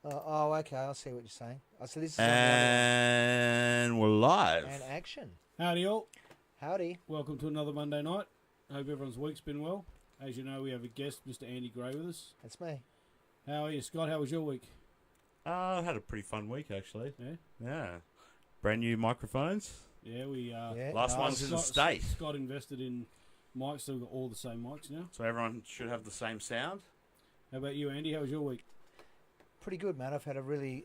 Okay. I see what you're saying. So this is on And we're live. the other one. And action. Howdy all. Howdy. Welcome to another Monday night. Hope everyone's week's been well. As you know, we have a guest, Mr. Andy Gray, with us. That's me. How are you, Scott? How was your week? I had a pretty fun week, actually. Yeah? Yeah. Brand new microphones. Yeah, we... Yeah. Last one's in the state. Scott invested in mics, so we've got all the same mics now. So everyone should have the same sound. How about you, Andy? How was your week? Pretty good, man. I've had a really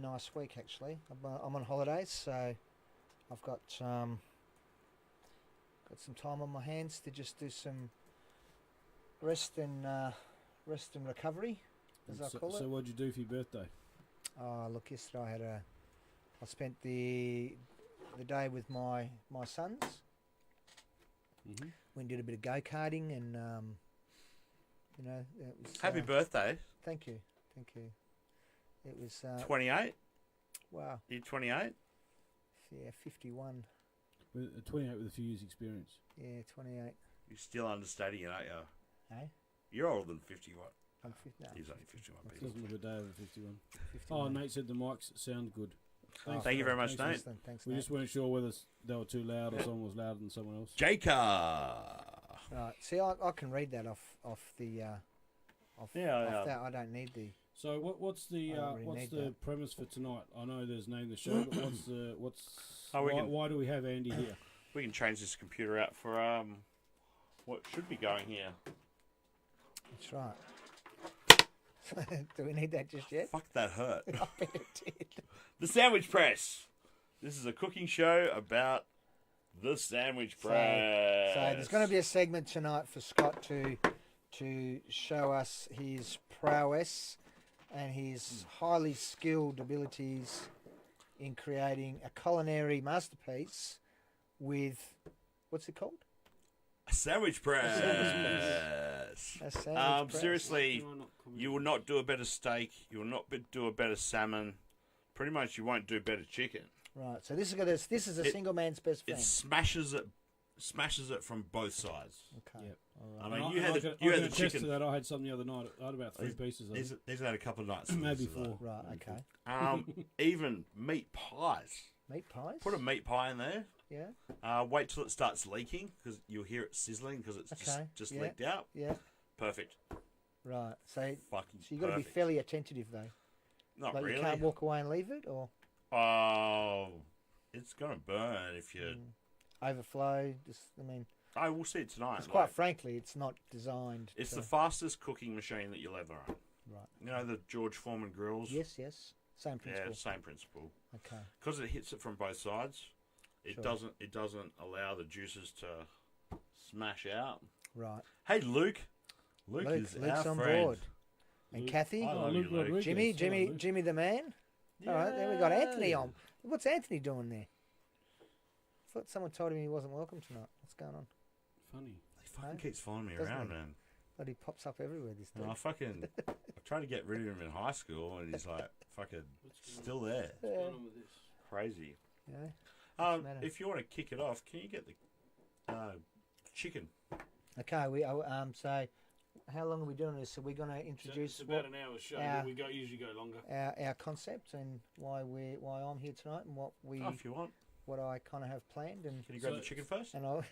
nice week actually. I'm on holidays, so I've got some time on my hands to just do some rest and recovery, as I call it. So what'd you do for your birthday? Oh, look, yesterday I spent the day with my sons. Mm-hmm. We did a bit of go-karting and it was Happy birthday. Thank you. It was 28? wow. You 28? Yeah, 51. 28 with a few years' experience. Yeah, 28. You're still understating it, aren't you? Hey, You're older than 51. I'm 50. No, He's only 51 people. Doesn't look a day over 51. 51. Oh, Nate said the mics sound good. Thanks, Thank you very much, thanks, Nate. Thanks, We Nate. just weren't sure whether they were too loud or someone was louder than someone else. Jacob. Right. See, I can read that off the that. I don't need the. So what's the I don't really what's need the that. premise for tonight? I know there's name the show, but Oh, why do we have Andy here? We can change this computer out for what should be going here. That's right. Do we need that just yet? Fuck, that hurt. I bet it did. The Sandwich Press. This is a cooking show about the sandwich press. So there's going to be a segment tonight for Scott to show us his prowess and his highly skilled abilities in creating a culinary masterpiece with, what's it called? A sandwich press. A sandwich press. Seriously, you will not do a better steak. You will not do a better salmon. Pretty much, you won't do better chicken. Right. So this is a single man's best friend. It smashes it from both sides. Okay. Yep. All I right. mean, you had the attest chicken. to that. I had some the other night. I had about 3 pieces of it. These had a couple of nights. Maybe of this, 4. Right. Okay. Even meat pies. Meat pies. Put a meat pie in there. Yeah. Wait till it starts leaking because you'll hear it sizzling because it's just Yeah. leaked out. Yeah. Perfect. Right. So Fucking. you've got to be perfect. fairly attentive though. Not Like really. you can't walk away and leave it, or Oh, it's gonna burn if you. overflow. I will see it tonight. Because quite frankly, it's not designed. It's to, the fastest cooking machine that you'll ever own. right. You know the George Foreman grills? Yes. Same Yeah, principle. same principle. Okay. Because it hits it from both sides, it Sure. doesn't allow the juices to smash out. Right. Hey, Luke. Luke's Luke's our on friend. board. And Kathy, I love you, Luke. Rodriguez. Jimmy, Hello, Luke. Jimmy the man. All right. Then we got Anthony on. What's Anthony doing there? I thought someone told him he wasn't welcome tonight. What's going on? Funny. He fucking keeps following me Doesn't around, he? man. But he pops up everywhere. This dude. I tried to get rid of him in high school, and he's like fucking still there. What's going on with this? Crazy. Yeah. What's the matter? If you want to kick it off, can you get the chicken? Okay. So how long are we doing this? So we're going to introduce It's about an hour's show. our- But we usually go longer. our concept and why I'm here tonight and If you want. what I kind of have planned and Can you grab So- the chicken first? and I'll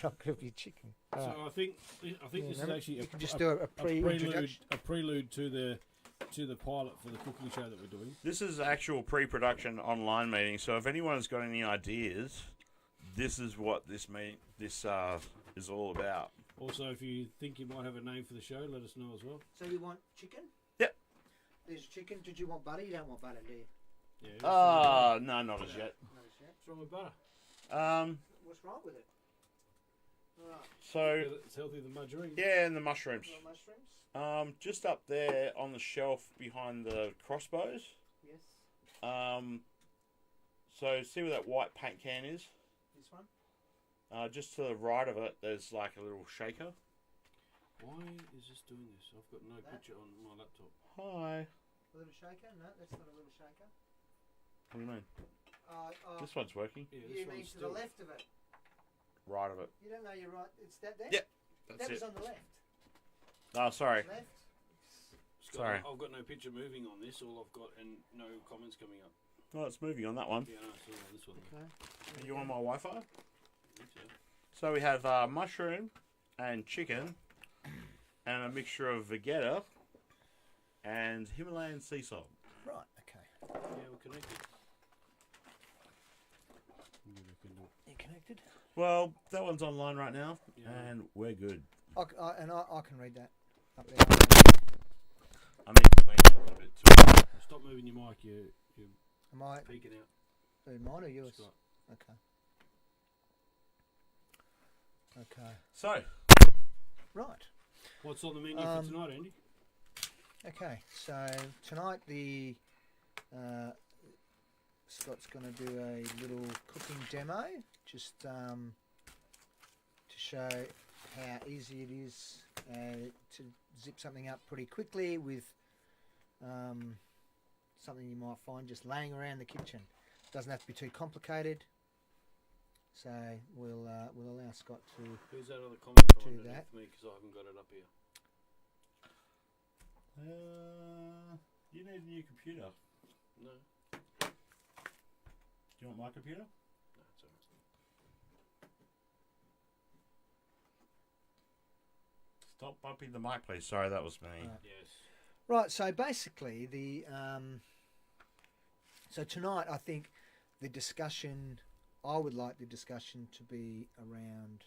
not going to be chicken. All So right. I think this is remember, actually you can just do a pre-introduction. a prelude to the pilot for the cooking show that we're doing. This is actual pre-production online meeting. So if anyone's got any ideas, this is what this is all about. Also, if you think you might have a name for the show, let us know as well. So you want chicken? Yep. There's chicken. Did you want butter? You don't want butter, do you? Yeah. No, not as yet. What's wrong with butter? What's wrong with it? All right. So It's healthier than margarine. yeah, and the mushrooms. Mushrooms? Just up there on the shelf behind the crossbows. Yes. So see where that white paint can is? This one? Just to the right of it, there's like a little shaker. Why is this doing this? I've got no picture on my laptop. Hi. A little shaker? No, that's not a little shaker. What do you mean? This one's working. Yeah, You this mean one's to the still. left of it? Right of it. You don't know you're right. It's that there? Yep. That That's was it. on the left. Oh, sorry. Left? Sorry. I've got no picture moving on this. All I've got and no comments coming up. Oh, it's moving on that one. Yeah, no, it's on this one. Okay. Are you on my Wi-Fi? I think so. So we have mushroom and chicken and a mixture of vegeta and Himalayan sea salt. Right. Okay. Yeah, we're connected. You connected? Well, that one's online right now, Yeah. and we're good. I can read that up there. I need to clean it a little bit too. Stop moving your mic. You're Am I peeking out. mine or yours? Scott. Okay. Okay. So, Right. What's on the menu for tonight, Andy? Okay. So tonight the Scott's going to do a little cooking demo, just to show how easy it is to zip something up pretty quickly with something you might find just laying around the kitchen. Doesn't have to be too complicated. So we'll allow Scott to. Who's that other comment Do behind that. me? Because I haven't got it up here. you need a new computer. No, Do you want my computer? no, it's alright. Stop bumping the mic, please. Sorry, that was me. Yes. Right. So basically the so tonight I think the discussion. I would like the discussion to be around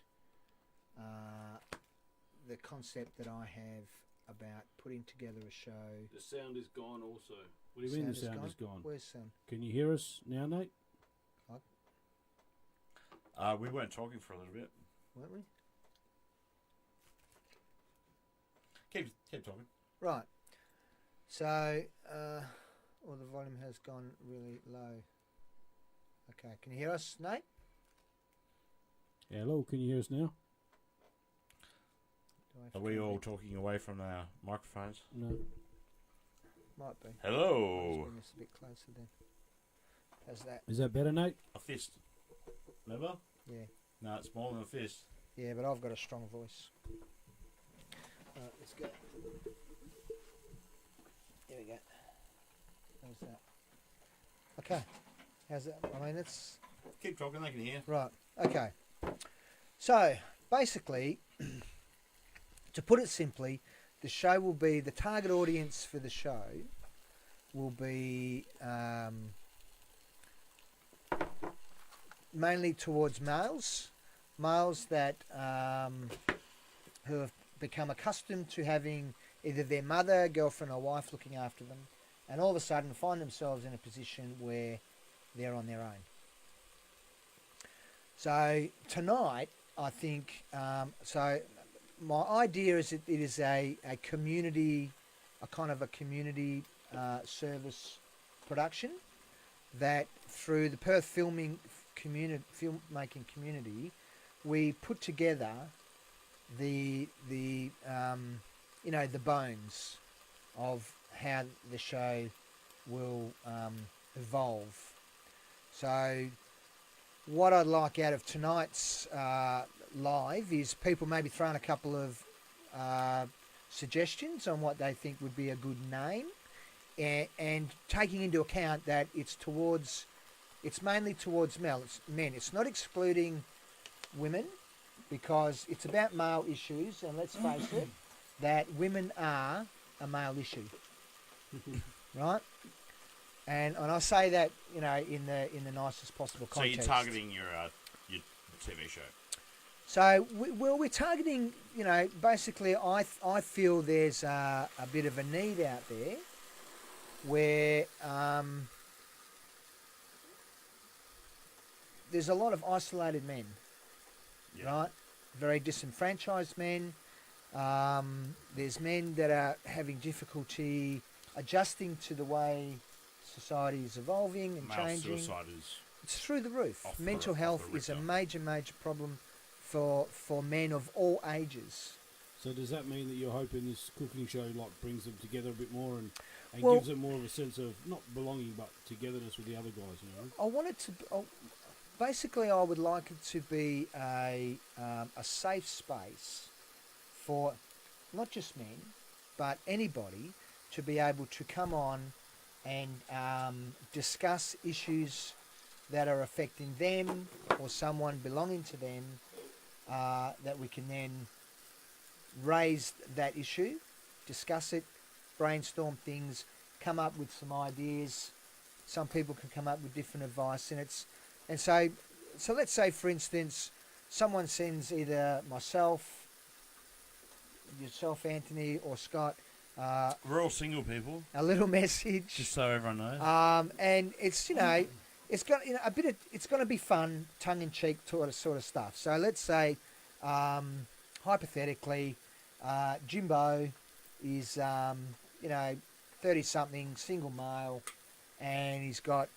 the concept that I have about putting together a show. The sound is gone also. What do you mean the sound is gone? Where's sound? Can you hear us now, Nate? We weren't talking for a little bit. Weren't we? Keep talking. Right. So, well, the volume has gone really low. Okay, can you hear us, Nate? Hello, can you hear us now? Do I have Are to we all connect? talking away from our microphones? No. Might be. Hello. Let's bring this a bit closer then. How's that? Is that better, Nate? A fist. Never? Yeah. No, it's smaller than a fist. Yeah, but I've got a strong voice. Alright, let's go. There we go. How's that? Okay. How's that? I mean, it's... Keep talking, they can hear. Right, okay. So, basically, to put it simply, the show will be, the target audience for the show will be mainly towards males that who have become accustomed to having either their mother, girlfriend or wife looking after them, and all of a sudden find themselves in a position where they're on their own. So tonight, I think, so my idea is that it is a community, a kind of a community service production that through the Perth filmmaking community, we put together the you know, the bones of how the show will evolve. So what I'd like out of tonight's live is people maybe throwing a couple of suggestions on what they think would be a good name, and taking into account that it's mainly towards men. It's not excluding women, because it's about male issues, and let's face it, that women are a male issue, right? And I say that, you know, in the nicest possible context. So you're targeting your TV show. So we're targeting, you know, basically I feel there's a bit of a need out there where there's a lot of isolated men, right? Very disenfranchised men. There's men that are having difficulty adjusting to the way society is evolving and Male changing. suicide is It's through the roof. Off the- Mental off the health is a Richter. major problem for men of all ages. So does that mean that you're hoping this cooking show like brings them together a bit more and Well- gives them more of a sense of not belonging but togetherness with the other guys, you know? I want it to. Basically, I would like it to be a safe space for not just men, but anybody to be able to come on and discuss issues that are affecting them or someone belonging to them, that we can then raise that issue, discuss it, brainstorm things, come up with some ideas. Some people can come up with different advice, and so let's say, for instance, someone sends either myself, yourself, Anthony, or Scott, We're all single people, a little message, just so everyone knows. and it's it's got it's going to be fun, tongue in cheek sort of stuff. So let's say, hypothetically, Jimbo is 30-something, single male, and he's got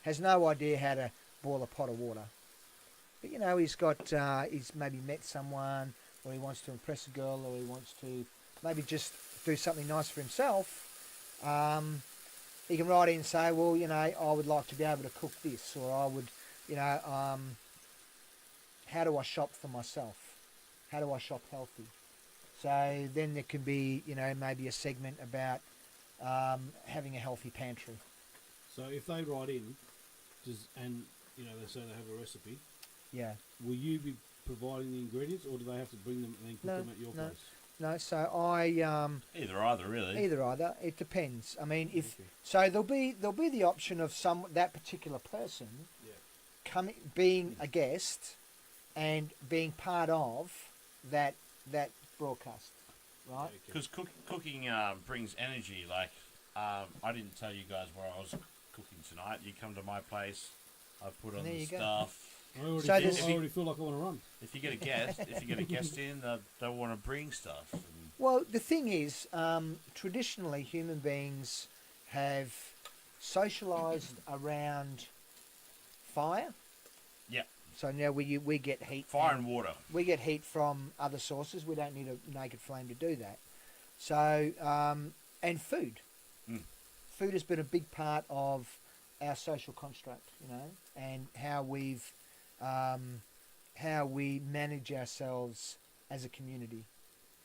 has no idea how to boil a pot of water. But he's maybe met someone, or he wants to impress a girl, or he wants to maybe just do something nice for himself. He can write in and say, well, I would like to be able to cook this, or I would, how do I shop for myself? How do I shop healthy? So then there can be, maybe a segment about having a healthy pantry. So if they write in, they say they have a recipe, Yeah. will you be providing the ingredients, or do they have to bring them and then cook them at your place? No, so I Either, really. either. It depends. I mean, if Okay. so, there'll be the option of that particular person being a guest and being part of that broadcast, right? Okay. Because cooking brings energy. Like, I didn't tell you guys where I was cooking tonight. You come to my place, I put on There the you go. stuff. I already, So I already feel like I want to run. If you get a guest in, they want to bring stuff. And Well, the thing is, traditionally, human beings have socialised around fire. yeah, So now we get heat. fire and water. We get heat from other sources. We don't need a naked flame to do that. So, and food. Mm. Food has been a big part of our social construct, and how we manage ourselves as a community.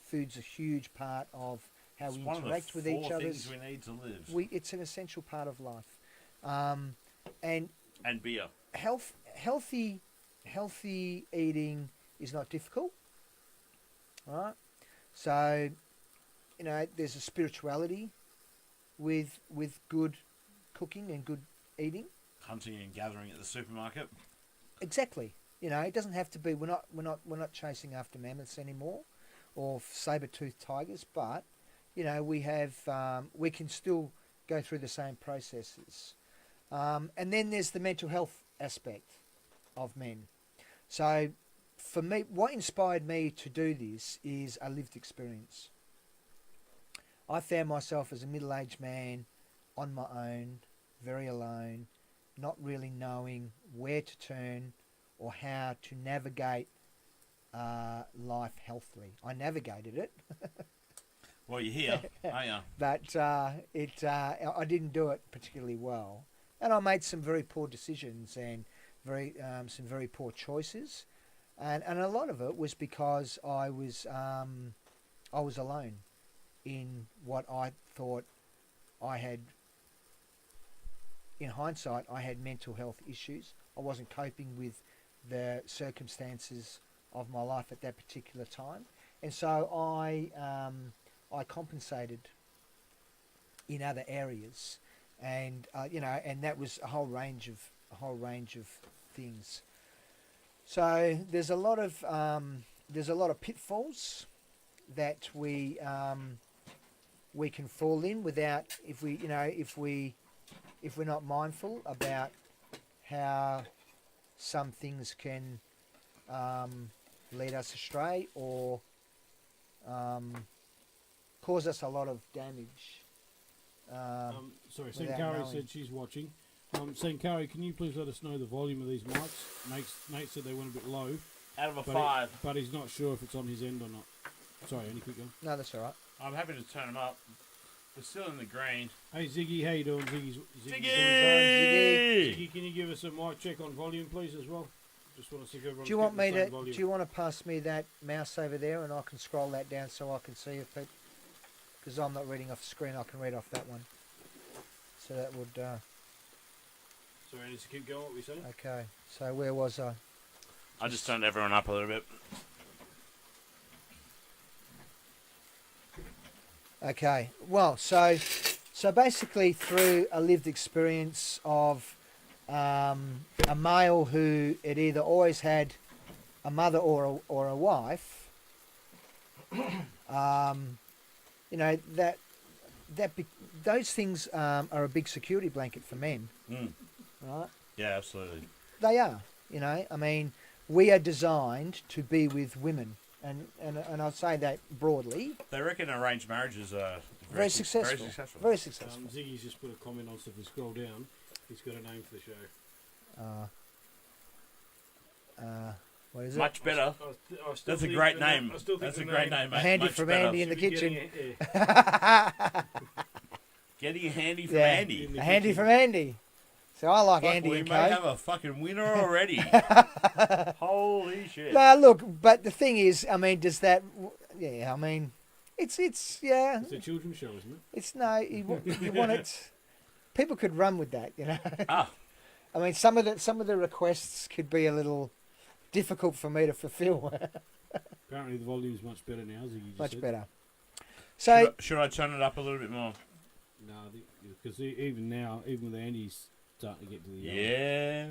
Food's a huge part of how It's we one interact of with the each four other. things we need to live. It's an essential part of life, and And beer. healthy eating is not difficult, right? So, there's a spirituality with good cooking and good eating. Hunting and gathering at the supermarket. Exactly. It doesn't have to be. We're not chasing after mammoths anymore, or saber-toothed tigers. But we can still go through the same processes. And then there's the mental health aspect of men. So, for me, what inspired me to do this is a lived experience. I found myself as a middle-aged man on my own, very alone, not really knowing where to turn or how to navigate life healthily. I navigated it, Well, you're here, aren't you? but I didn't do it particularly well, and I made some very poor decisions and some very poor choices, and a lot of it was because I was alone in what I thought I had. In hindsight, I had mental health issues. I wasn't coping with the circumstances of my life at that particular time, and so I compensated in other areas, and and that was a whole range of things. So there's a lot of pitfalls that we can fall in if we're not mindful about how some things can lead us astray or cause us a lot of damage. Sorry, without Sankari knowing. said she's watching. Sankari, can you please let us know the volume of these mics? Nate said they went a bit low, Out of a but 5. but he's not sure if it's on his end or not. Sorry, any quick going? No, that's all right. I'm happy to turn them up. We're still in the green. Hey Ziggy, how you doing? Ziggy, Ziggy! can you give us a mic check on volume, please, as well? Just want to see if everyone's Do you want me getting the to? same volume. Do you want to pass me that mouse over there, and I can scroll that down so I can see if it? because I'm not reading off the screen. I can read off that one. So that would. So Andy, to keep going, what were you saying? Okay. So where was I? I just turned everyone up a little bit. Okay. Well, so basically through a lived experience of a male who had either always had a mother or a wife, you know those things are a big security blanket for men, right? Yeah, absolutely. They are. You know, I mean, we are designed to be with women, and I'll say that broadly. They reckon arranged marriages are Very successful. Very successful. Very successful. Ziggy's just put a comment on, so if you scroll down, he's got a name for the show. What is it? Much better. I still That's a think great the name. I still think That's the a great name- name, mate. Handy Much from better. Andy in the Should be kitchen. getting Getting a handy from Yeah, Andy. in the a handy kitchen. from Andy. So I like Fuck, Andy we and may Co. have a fucking winner already. Holy shit. Now look, but the thing is, I mean, does that? Yeah, I mean, it's yeah. It's a children's show, isn't it? It's no, you want it. People could run with that, you know. Ah, I mean, some of the requests could be a little difficult for me to fulfil. Apparently the volume's much better now, Ziggy just Much said. better. So should I turn it up a little bit more? No, because even now, even with Andy's starting to get to the Yeah.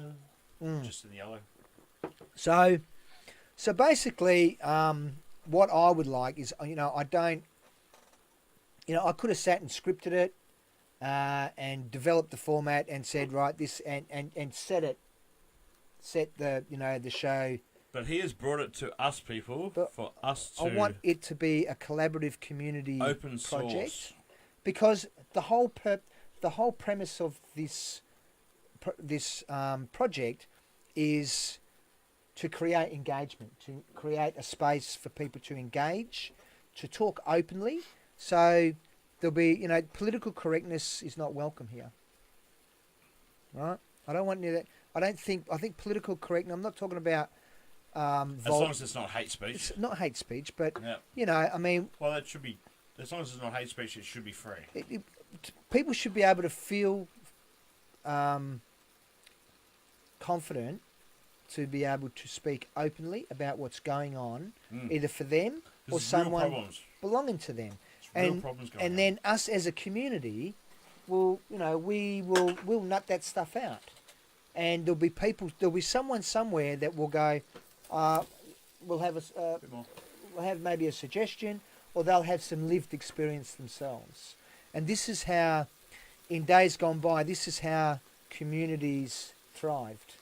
mm. Just in the yellow. So basically, what I would like is, I could have sat and scripted it, and developed the format and said, right, this and set the show. But he has brought it to us people But for us to I want it to be a collaborative community open project, source. because the whole premise of this project is to create engagement, to create a space for people to engage, to talk openly. So there'll be, political correctness is not welcome here. Right? I don't want any of that. I think political correctness, I'm not talking about As long as it's not hate speech. it's not hate speech, but Yeah. I mean, Well, that should be. As long as it's not hate speech, it should be free. people should be able to feel confident to be able to speak openly about what's going on, either for them or There's real someone problems. belonging to them. There's real problems going on. And then us as a community we'll nut that stuff out. And there'll be someone somewhere that will go, we'll have Bit more. will have maybe a suggestion, or they'll have some lived experience themselves. And this is how, in days gone by, this is how communities thrived,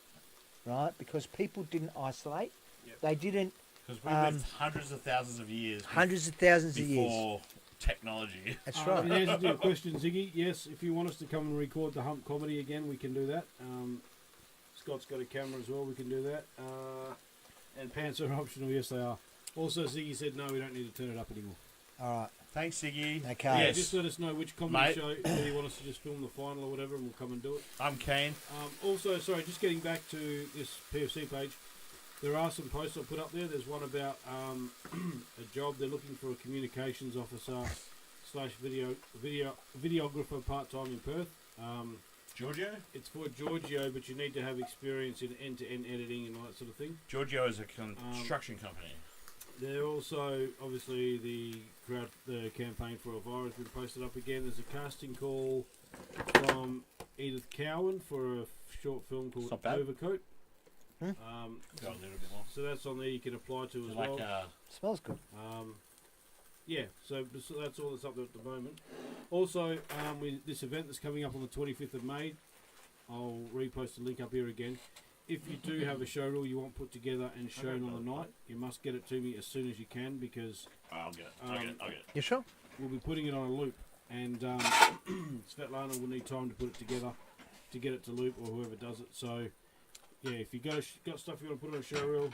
right? Because people didn't isolate. Yep. They didn't. Because we lived hundreds of thousands of years. Hundreds of thousands of years. Before technology. That's In right. answer to your question, Ziggy, yes, if you want us to come and record the Hump Comedy again, we can do that. Scott's got a camera as well, we can do that. And pants are optional, yes they are. Also, Ziggy said, no, we don't need to turn it up anymore. All right. Thanks, Ziggy. Okay. Yeah, Yes. just let us know which comedy Mate. show you want us to just film the final or whatever, and we'll come and do it. I'm keen. Also, sorry, just getting back to this PFC page, there are some posts I put up there. There's one about a job. They're looking for a communications officer / videographer part-time in Perth. Giorgio? It's for Giorgio, but you need to have experience in end-to-end editing and all that sort of thing. Giorgio is a construction company. They're also, obviously, the campaign for Elvira has been posted up again. There's a casting call from Edith Cowan for a short film called not bad. Overcoat. Hmm? Got a little bit more. So that's on there you can apply to as Like, well. Smells good. Yeah, so that's all that's up there at the moment. Also, this event that's coming up on the 25th of May, I'll repost the link up here again. If you do have a show reel you want put together and shown on the night, you must get it to me as soon as you can, because I'll get it. I'll get it. You sure? we'll be putting it on a loop, and Svetlana will need time to put it together to get it to loop, or whoever does it. So, yeah, if you got stuff you want to put on a show reel,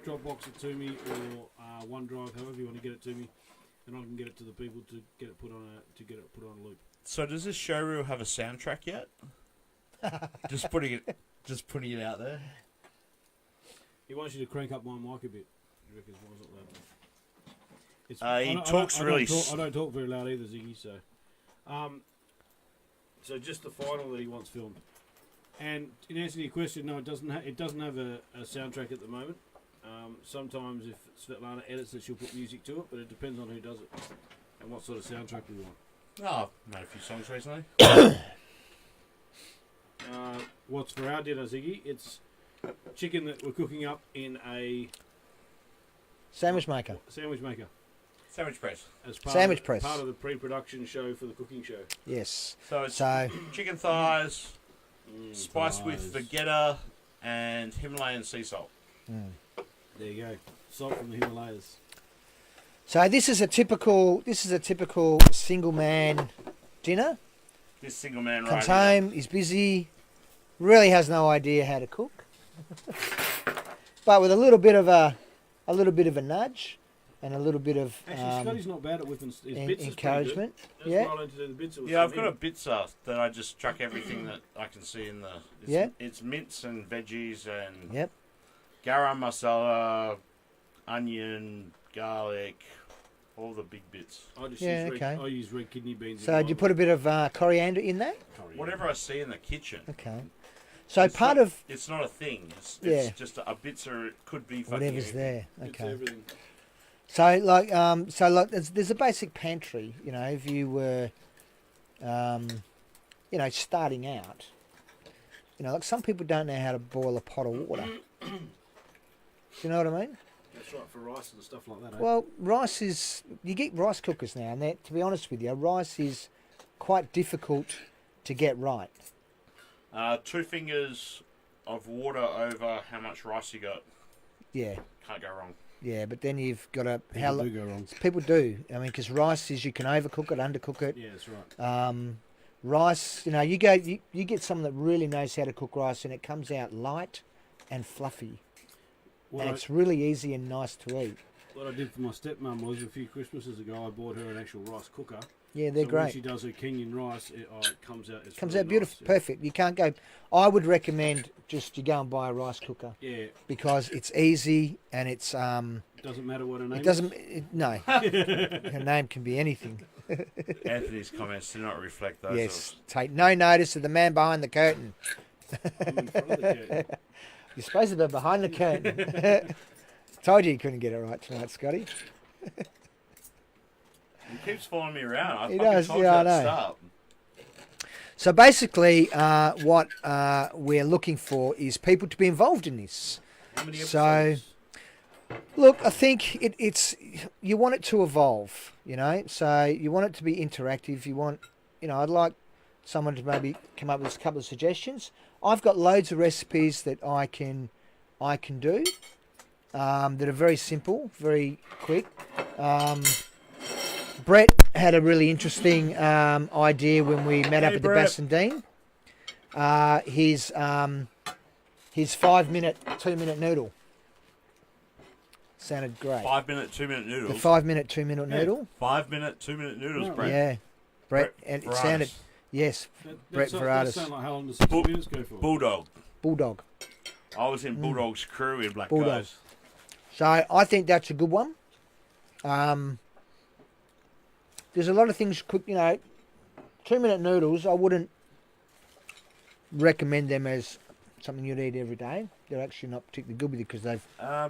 Dropbox it to me, or OneDrive, however you want to get it to me, and I can get it to the people to get it put on a loop. So does this show reel have a soundtrack yet? Just putting it out there. He wants you to crank up my mic a bit. He reckons I wasn't allowed to. He talks really. I don't talk very loud either, Ziggy. So just the final that he wants filmed. And in answer to your question, no, it doesn't. It doesn't have a soundtrack at the moment. Sometimes if Svetlana edits it, she'll put music to it, but it depends on who does it and what sort of soundtrack we want. Oh, I've made a few songs recently. What's for our dinner, Ziggy? It's chicken that we're cooking up in a Sandwich maker. sandwich maker. Sandwich press. As part Sandwich of, press. Part of the pre-production show for the cooking show. Yes. So it's So chicken thighs, spiced thighs. with vegeta and Himalayan sea salt. There you go. Salt from the Himalayas. so this is a typical single man dinner. This single man Comes right home, he's busy, really has no idea how to cook, but with a little bit of a nudge and a little bit of Actually, Scotty's not bad at whipping his bits. encouragement. That's Yeah. why I learned to do the bits. Yeah, I've got a bitzer that I just chuck everything that I can see in the. It's mince and veggies and Yep. garam masala, onion, garlic, all the big bits. I just Yeah, use okay. I use red kidney beans. So do you put a bit of coriander in that? Whatever I see in the kitchen. Okay. So It's part not- of It's not a thing. It's Yeah. just a bitzer. It could be fucking whatever's anything. there. It's Okay. everything. So there's a basic pantry. You know, if you were, starting out, like some people don't know how to boil a pot of water. You know what I mean? That's right for rice and stuff like that. Eh? Well, you get rice cookers now, and to be honest with you, rice is quite difficult to get right. 2 fingers of water over how much rice you got. Yeah, Can't go wrong. yeah, but then you've got to People do go wrong. people do. I mean, because rice is, you can overcook it, undercook it. Yeah, that's right. Rice, you get someone that really knows how to cook rice, and it comes out light and fluffy, What and I, it's really easy and nice to eat. what I did for my stepmum was a few Christmases ago, I bought her an actual rice cooker. Yeah, they're so great. When she does her Kenyan rice, it comes out. It's Comes really out beautiful, nice, yeah. perfect. You can't go. I would recommend just you go and buy a rice cooker Yeah, because it's easy and it's doesn't matter what her name it doesn't no her name can be anything. Anthony's comments do not reflect those. Yes, take no notice of the man behind the curtain. is. I'm in front of the curtain. You're supposed to be behind the curtain. Told you couldn't get it right tonight, Scotty. He keeps following me around. I He fucking does, told yeah, you I at the know. start. So basically, what we're looking for is people to be involved in this. How many So- episodes? Look, I think it's you want it to evolve, So you want it to be interactive. You want, I'd like someone to maybe come up with a couple of suggestions. I've got loads of recipes that I can do that are very simple, very quick. Brett had a really interesting idea when we met up Hey, at the Brett. Bass and Dean. His 5-minute, 2-minute noodle. Sounded great. 5-minute, 2-minute The noodles. 5-minute, 2-minute noodle. 5-minute, 2-minute noodles, Yeah. Brett. Yeah. Brett, and it Varadas. sounded, yes, Brett That Varadas. sound like how long does 60 Bull- minutes go for? Bulldog. Bulldog. I was in Bulldog's crew in Black Bulldog. Ghost. So I think that's a good one. There's a lot of things cook, 2-minute noodles, I wouldn't recommend them as something you'd eat every day. They're actually not particularly good with you because they've... I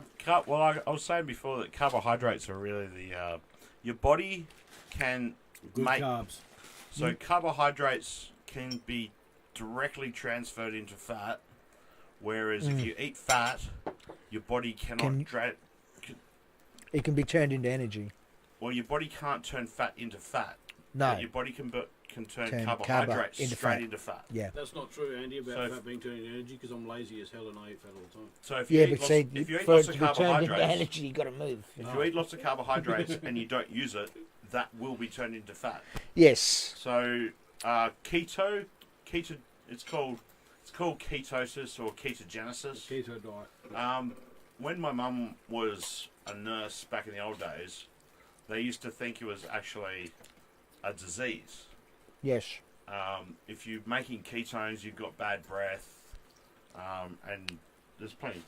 was saying before that carbohydrates are really the... your body can Good make... carbs. So carbohydrates can be directly transferred into fat, whereas if you eat fat, your body cannot... It can be turned into energy. Well, your body can't turn fat into fat. No. But your body can turn Turn carbohydrates into straight fat. into fat. Yeah. That's not true, Andy, about So fat being turned into energy because I'm lazy as hell and I eat fat all the time. So if you Yeah, eat but lots, see, if you eat for lots it of to be turned into carbohydrates, energy, you got to move. if you eat lots of carbohydrates and you don't use it, that will be turned into fat. Yes. So keto, it's called ketosis or ketogenesis. Keto diet. When my mum was a nurse back in the old days, they used to think it was actually a disease. Yes. If you're making ketones, you've got bad breath, and there's plenty.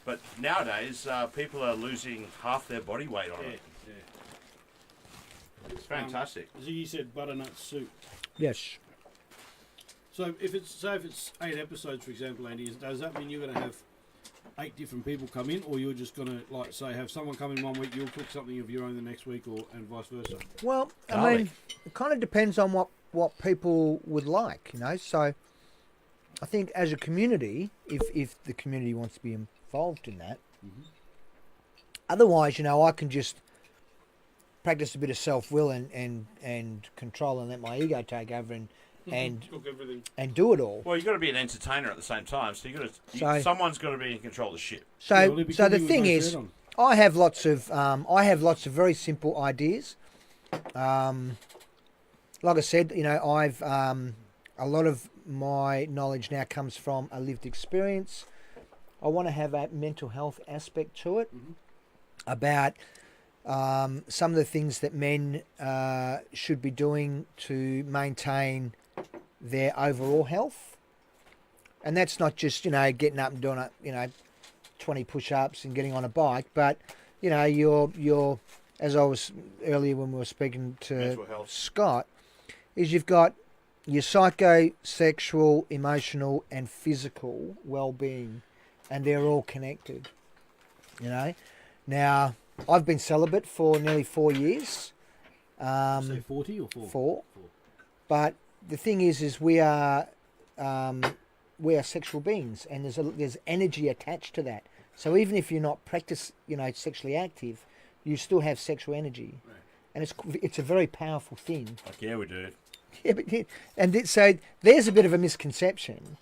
But nowadays, people are losing half their body weight on Yeah, it. yeah. It's fantastic. Ziggy said butternut soup. Yes. So if it's 8 episodes, for example, Andy, does that mean you're going to have 8 different people come in, or you're just going to, like, say, have someone come in one week, you'll cook something of your own the next week, or and vice versa? Well, I Garlic. mean, it kind of depends on what people would like, you know. So I think as a community, if the community wants to be involved in that, otherwise, you know, I can just practice a bit of self-will and control and let my ego take over and Cook everything. and do it all. Well, you got to be an entertainer at the same time. So So- someone's got to be in control of the shit. So Yeah, well, it'd be so the cooking with thing no is, shirt on. I have lots of very simple ideas. Like I said, you know, I've a lot of my knowledge now comes from a lived experience. I want to have a mental health aspect to it, about some of the things that men should be doing to maintain their overall health. And that's not just, you know, getting up and doing it, you know, 20 push-ups and getting on a bike, but, you know, you're as I was earlier when we were speaking to Mental health. Scott, is you've got your psychosexual, emotional and physical well-being, and they're all connected, you know. Now, I've been celibate for nearly 4 years. Say 40 or 4? 4. But the thing is we are sexual beings, and there's energy attached to that. So even if you're not sexually active, you still have sexual energy, Right. and it's a very powerful thing. Like, yeah, we do. Yeah, so there's a bit of a misconception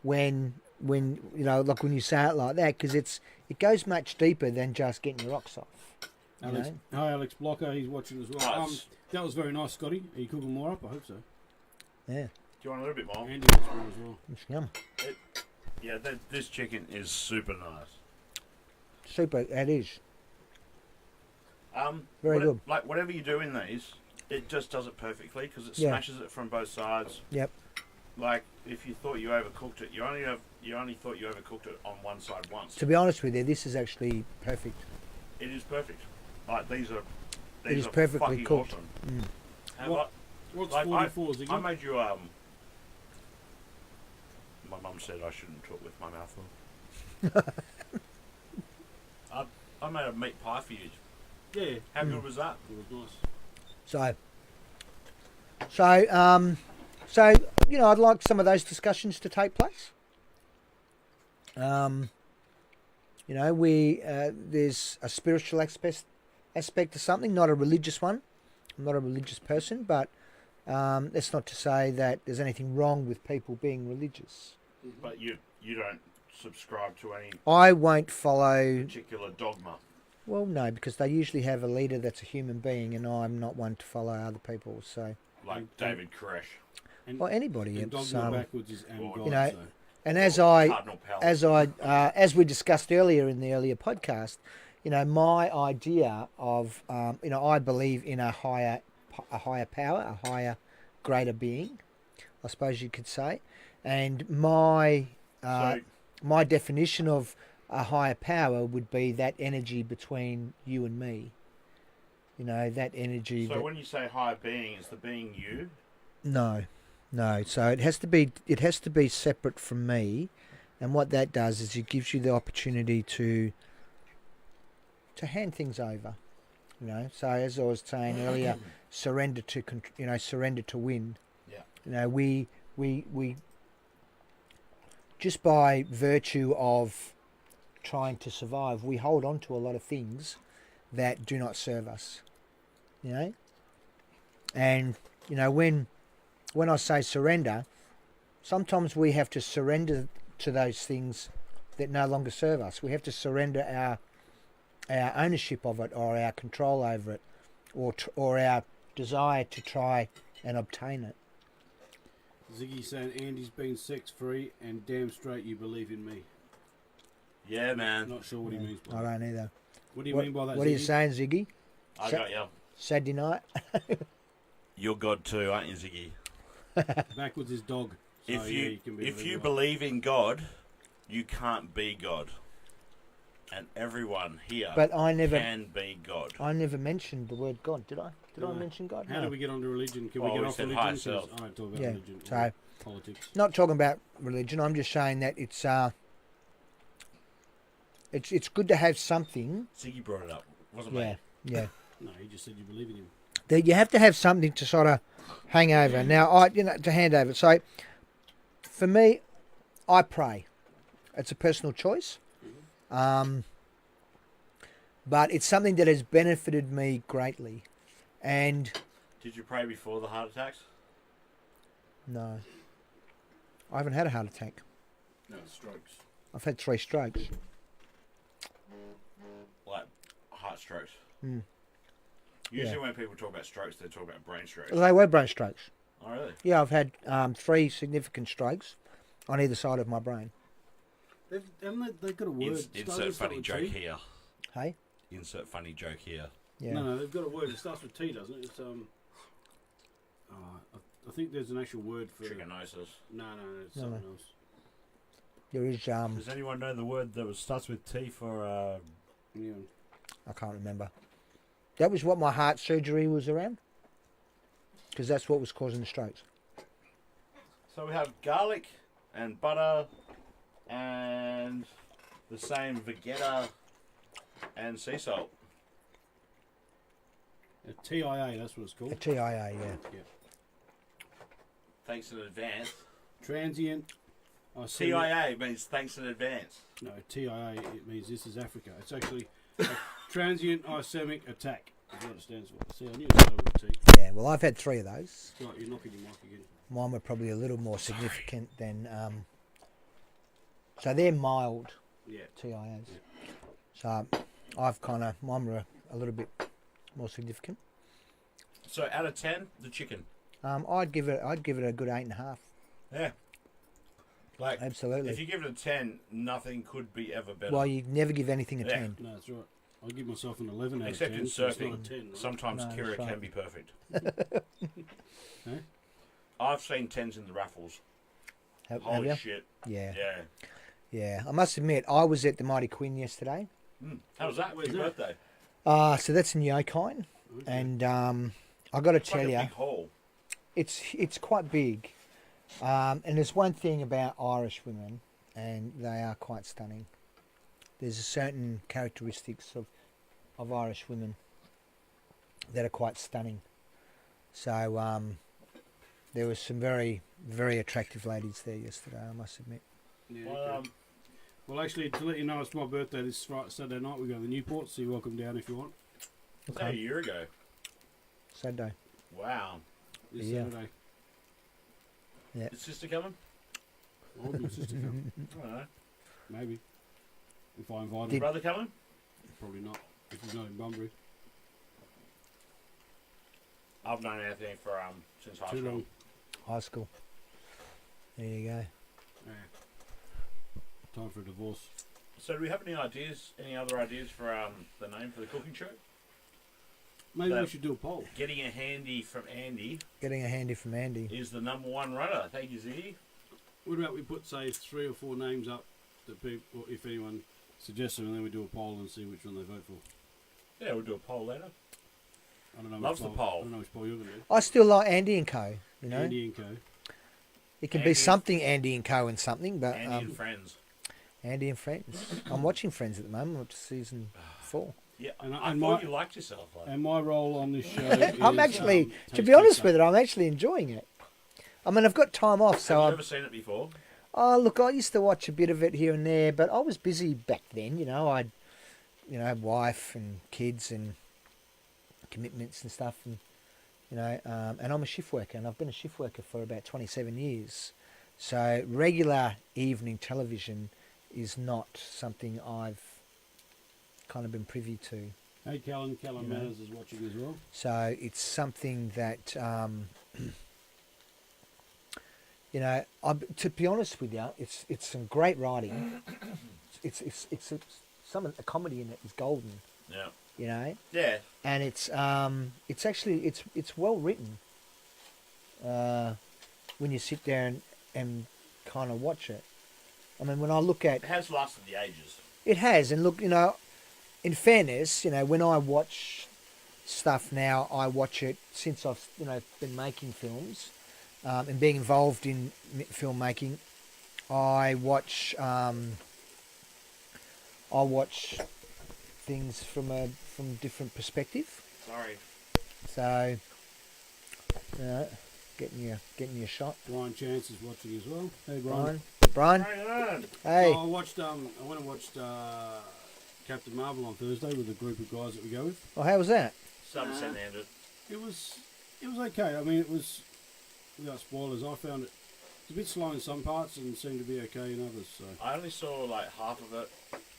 when you know, like when you say it like that, because it goes much deeper than just getting your rocks off. You Alex, know? hi, Alex Blocker. He's watching as well. Nice. That was very nice, Scotty. Are you cooking more up? I hope so. Yeah, Do you want a little bit more? Andy wants more as well. it's yum. Yeah, this chicken is super nice. Super, that is. Very What- good. Like, whatever you do in these, it just does it perfectly because it Yeah. smashes it from both sides. Yep. Like, if you thought you overcooked it, you only thought you overcooked it on one side once. To be honest with you, this is actually perfect. It is perfect. Like, these are is perfectly fucking cooked. Awesome. And What- What's Like, 44, Ziggy? I made you my mum said I shouldn't talk with my mouth full. I made a meat pie for you. Yeah, How good was that? it was nice. So you know, I'd like some of those discussions to take place. You know, there's a spiritual aspect to something, not a religious one. I'm not a religious person, but that's not to say that there's anything wrong with people being religious. But you don't subscribe to any I won't follow. particular dogma. Well, no, because they usually have a leader that's a human being, and I'm not one to follow other people. So, Like David Koresh. And, or anybody. and It's, dogma backwards is and God. you know, So. and as Cardinal Pell. as we discussed earlier in the earlier podcast, you know, my idea of you know, I believe in a higher power, a higher, greater being, I suppose you could say, and my So- my definition of a higher power would be that energy between you and me. You know, that energy. So when you say higher being, is the being you? No. So it has to be separate from me, and what that does is it gives you the opportunity to hand things over. You know, so as I was saying earlier, surrender to win. Yeah. You know, we just by virtue of trying to survive, we hold on to a lot of things that do not serve us. You know, and you know, when I say surrender, sometimes we have to surrender to those things that no longer serve us. We have to surrender our ownership of it, or our control over it, or our desire to try and obtain it. Ziggy saying Andy's been sex free and damn straight you believe in me. Yeah, man. Not sure what he means by I that. don't either. What do you mean by that? What are you Ziggy? saying, Ziggy? I got you. Saturday night? You're God too, aren't you, Ziggy? Backwards is dog. So, If yeah, you can be if whatever you want. believe in God, you can't be God. And everyone here But I never can be God. mentioned the word God, did I? Did I mention God? How No. do we get onto religion? Can Well, we get we off said religion? higher 'Cause self. I don't talk about Yeah, religion so- or politics. Not talking about religion. I'm just saying that it's good to have something. Ziggy brought it up. Wasn't Yeah, me. yeah. No, he just said you believe in him. That you have to have something to sort of hang over. Now, to hand over. So, for me, I pray. It's a personal choice, but it's something that has benefited me greatly. And Did you pray before the heart attacks? no, I haven't had a heart attack. No, strokes. I've had 3 strokes. Like heart strokes. Mm. Usually when people talk about strokes, they talk about brain strokes. They were brain strokes. Oh, really? Yeah, I've had 3 significant strokes on either side of my brain. They've got a word. Insert funny joke here. Hey? Insert funny joke here. Yeah. No, they've got a word. It starts with T, doesn't it? It's I think there's an actual word for Trichinosis. No, it's No, something no. else. There is, Does anyone know the word that starts with T for... Yeah. I can't remember. That was what my heart surgery was around. Because that's what was causing the strokes. So we have garlic and butter and the same Vegeta and sea salt. A TIA, that's what it's A called. TIA, yeah. Thanks in advance. Transient. TIA means thanks in advance. No, TIA, it means this is Africa. It's actually a transient ischemic attack. Is what it stands for. See, I knew it started with a T. Yeah, well, I've had 3 of those. Right, you're knocking your mic again. Mine were probably a little more significant than... so they're mild Yeah. TIAs. So I've kind of... Mine were a little bit more significant. So out of 10, the chicken. I'd give it a good 8.5. Yeah. Like, Absolutely. if you give it a 10, nothing could be ever better. Well, you never give anything a Yeah. 10. No, that's right. I'll give myself an 11 out Except of 10. in so it's not surfing. a 10, right? Sometimes No, Kira that's right. can be perfect. Eh? I've seen 10s in the raffles. Have Holy you? shit. Yeah. Yeah. Yeah. I must admit, I was at the Mighty Quinn yesterday. How was that? Where's Your that? birthday? So that's in Yokine. Okay. And I got to It's tell like a you, big hall. it's quite big. And there's one thing about Irish women, and they are quite stunning. There's a certain characteristics of Irish women that are quite stunning. So there was some very, very attractive ladies there yesterday, I must admit. Yeah, Well, okay. Well, actually, to let you know, it's my birthday this Saturday night. We go to the Newport, so you're welcome down if you want. was that a year ago? Saturday. Wow. This Yeah. Saturday. Is sister coming? I'll do sister come. I don't know. Maybe. If I invite Your him. brother coming? Probably not. If he's not in Bunbury. I've known Anthony for since high Too school. long. High school. There you go. Yeah. Time for a divorce. So do we have any ideas? Any other ideas for the name for the cooking show? Maybe we That- should do a poll. Getting a handy from Andy Getting a handy from Andy. is the #1 runner. Thank you, Ziggy. What about we put, say, 3 or 4 names up that people, if anyone suggests them, and then we do a poll and see which one they vote for. Yeah, we'll do a poll later. I don't know. Loves which the poll. I don't know which poll you're going to do. I still like Andy and Co. You know, Andy and Co. it can Andy- be something Andy and Co. and something, but Andy and friends. Andy and Friends. I'm watching Friends at the moment. I'm up to season 4. Yeah, And I and thought my- you liked yourself. Like. And my role on this show is... I'm actually, to be tasting honest stuff. with it, I'm actually enjoying it. I mean, I've got time off, so Have you I'm. ever seen it before? Oh, look, I used to watch a bit of it here and there, but I was busy back then. You know, I'd, wife and kids and commitments and stuff, and and I'm a shift worker, and I've been a shift worker for about 27 years. So regular evening television is not something I've kind of been privy to. Hey, Callum You know. Manners is watching as well. So it's something that, to be honest with you, it's some great writing. It's some of the comedy in it is golden, Yeah. and it's actually it's well written. When you sit there and kind of watch it, I mean, when I look at It has lasted the ages. it has, and look, in fairness, when I watch stuff now, I watch it since I've been making films and being involved in filmmaking. I watch things from different perspective. Sorry. So, getting you a shot. Brian Chance is watching as well. Hey, Brian. Brian. Hey. So I went and watched Captain Marvel on Thursday with a group of guys that we go with. Oh, how was that? Some ended. It was okay. I mean, it was, without spoilers, I found it a bit slow in some parts and seemed to be okay in others. So I only saw like half of it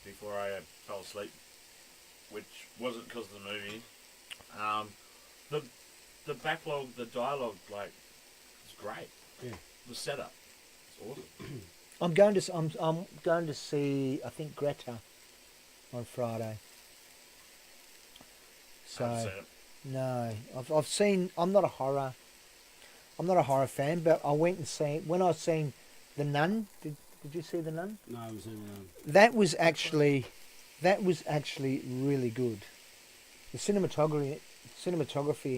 before I fell asleep, which wasn't because of the movie. The backlog, the dialogue, like, it's great. Yeah. The setup, it's awesome. I'm going to see, I think, Greta on Friday. Haven't So seen it. no, I've seen. I'm not a horror fan, but I went and when I was seeing The Nun. Did you see The Nun? no, I haven't seen That was actually really good. The cinematography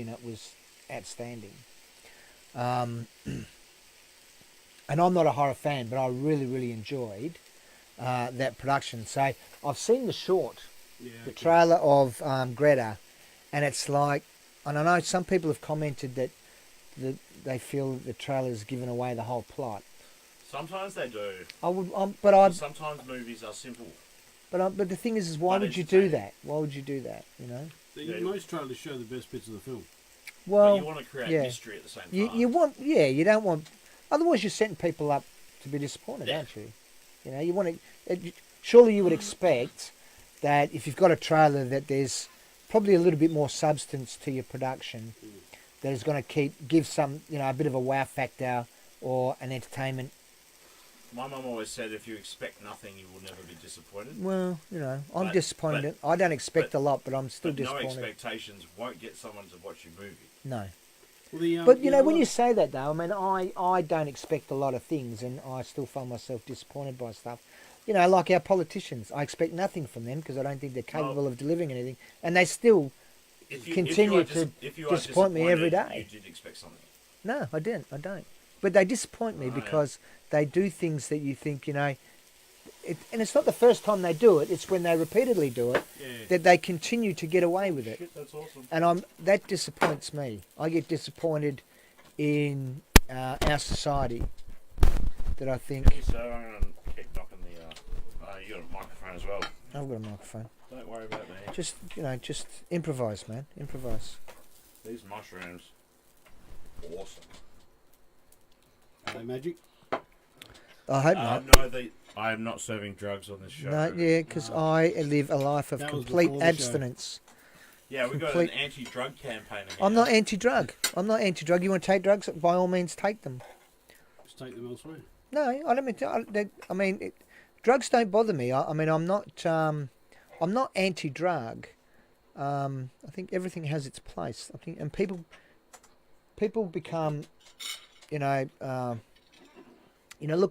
in it was outstanding. And I'm not a horror fan, but I really enjoyed that production. So I've seen the short, the trailer of Greta, and it's like, and I know some people have commented that they feel that the trailer's given away the whole plot. Sometimes they do. Sometimes movies are simple. But the thing is why But would you do entertaining. that? Why would you do that? Most trailers show the best bits of the film. Well, but you want to create yeah. mystery at the same time. You don't want. Otherwise, you're setting people up to be disappointed, Yeah. aren't you? You want to. Surely you would expect that if you've got a trailer, that there's probably a little bit more substance to your production, that is going to give some, a bit of a wow factor or an entertainment. My mum always said if you expect nothing, you will never be disappointed. Well, I'm But- disappointed. I don't expect a lot, but I'm still But no disappointed. expectations won't get someone to watch your movie. No. Well, But when you say that though, I mean, I don't expect a lot of things, and I still find myself disappointed by stuff. Like our politicians, I expect nothing from them because I don't think they're capable of delivering anything, and they still continue to disappoint me every day. You did expect something. No, I didn't. I don't. But they disappoint me Oh, because they do things that you think, and it's not the first time they do it. It's when they repeatedly do it that they continue to get away with it. Shit, that's awesome. And that disappoints me. I get disappointed in our society. That I think. So I'm going to keep knocking the. You got a microphone as well. I've got a microphone. Don't worry about me. Just improvise, man. Improvise. These mushrooms, awesome. Are they magic? I hope not. No, I am not serving drugs on this show. No, yeah, because I live a life of That was complete before the show. abstinence. Yeah, we've got Complete- an anti-drug campaign again. I'm not anti-drug. You want to take drugs? By all means, take them. Just take them elsewhere. No, I don't mean. Drugs don't bother me. I mean, I'm not anti-drug. I think everything has its place. I think, and people become, look,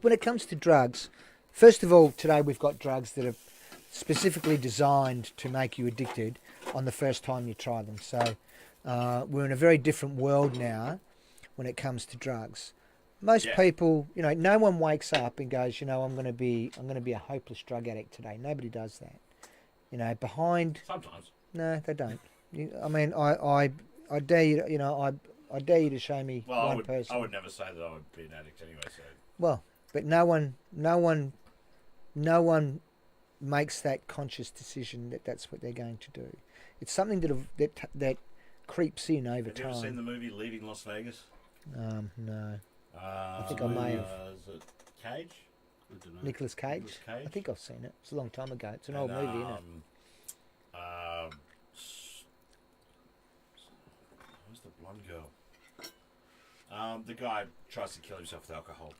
when it comes to drugs, first of all, today we've got drugs that are specifically designed to make you addicted on the first time you try them. So we're in a very different world now when it comes to drugs. Most people, no one wakes up and goes, I'm going to be a hopeless drug addict today. Nobody does that. Behind. Sometimes. No, they don't. I dare you. I dare you to show me one person. I would never say that I would be an addict anyway. So. Well, but no one makes that conscious decision that that's what they're going to do. It's something that creeps in over Have time. you ever seen the movie Leaving Las Vegas? No. I think I may have. Is it Cage? I don't know. Nicolas Cage? Nicolas Cage? I think I've seen it. It's a long time ago. It's an old movie, isn't it? Who's the blonde girl? The guy tries to kill himself with alcohol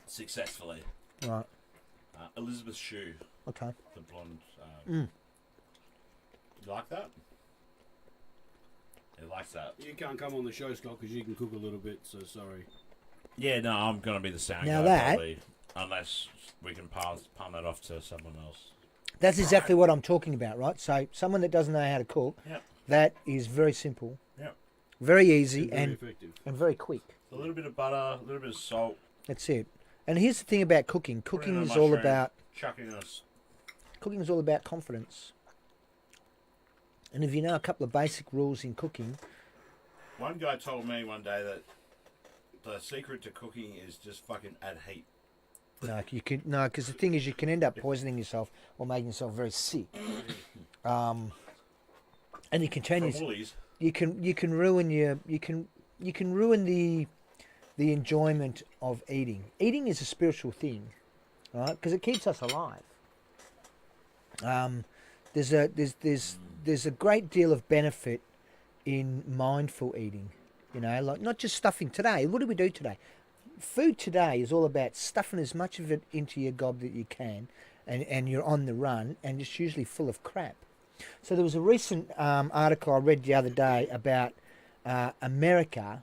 successfully. Right. Elizabeth Shue, Okay. the blonde. Mm. You like that? He likes that. You can't come on the show, Scott, because you can cook a little bit. So sorry. Yeah, no, I'm going to be the sound Now guy that- probably, unless we can palm that off to someone else. That's exactly what I'm talking about, right? So someone that doesn't know how to cook, Yep. That is very simple, Yeah. very easy, very and effective. very quick. A little bit of butter, a little bit of salt. That's it. And here's the thing about cooking. Put in Cooking the is all mushroom, about chuck in us. cooking is all about confidence. And if you know a couple of basic rules in cooking, One guy told me one day that the secret to cooking is just fucking add heat. because the thing is, you can end up poisoning yourself or making yourself very sick. And you can turn From your, Woolies. you can ruin the enjoyment of eating. Eating is a spiritual thing, right? Because it keeps us alive. There's a great deal of benefit in mindful eating. You know, like not just stuffing today. What do we do today? Food today is all about stuffing as much of it into your gob that you can, and you're on the run, and it's usually full of crap. So there was a recent article I read the other day about America,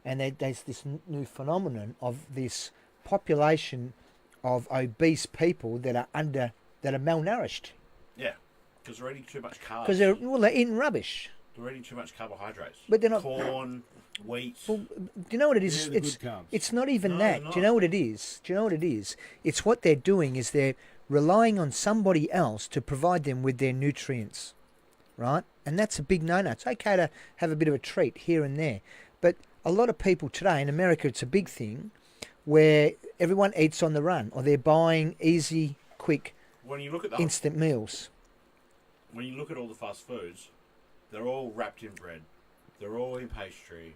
and there's this new phenomenon of this population of obese people that are malnourished Yeah. Because they're eating too much carbs. because they're eating rubbish. They're eating too much carbohydrates. But they're not. Corn, wheat. Well, do you know what it is? Yeah, the good carbs. It's not even No, that. they're Do you know what it is? It's what they're doing is they're relying on somebody else to provide them with their nutrients, right? And that's a big no-no. It's okay to have a bit of a treat here and there, but a lot of people today in America, it's a big thing where everyone eats on the run, or they're buying easy, quick, When you look at the instant meals. when you look at all the fast foods, they're all wrapped in bread. They're all in pastry.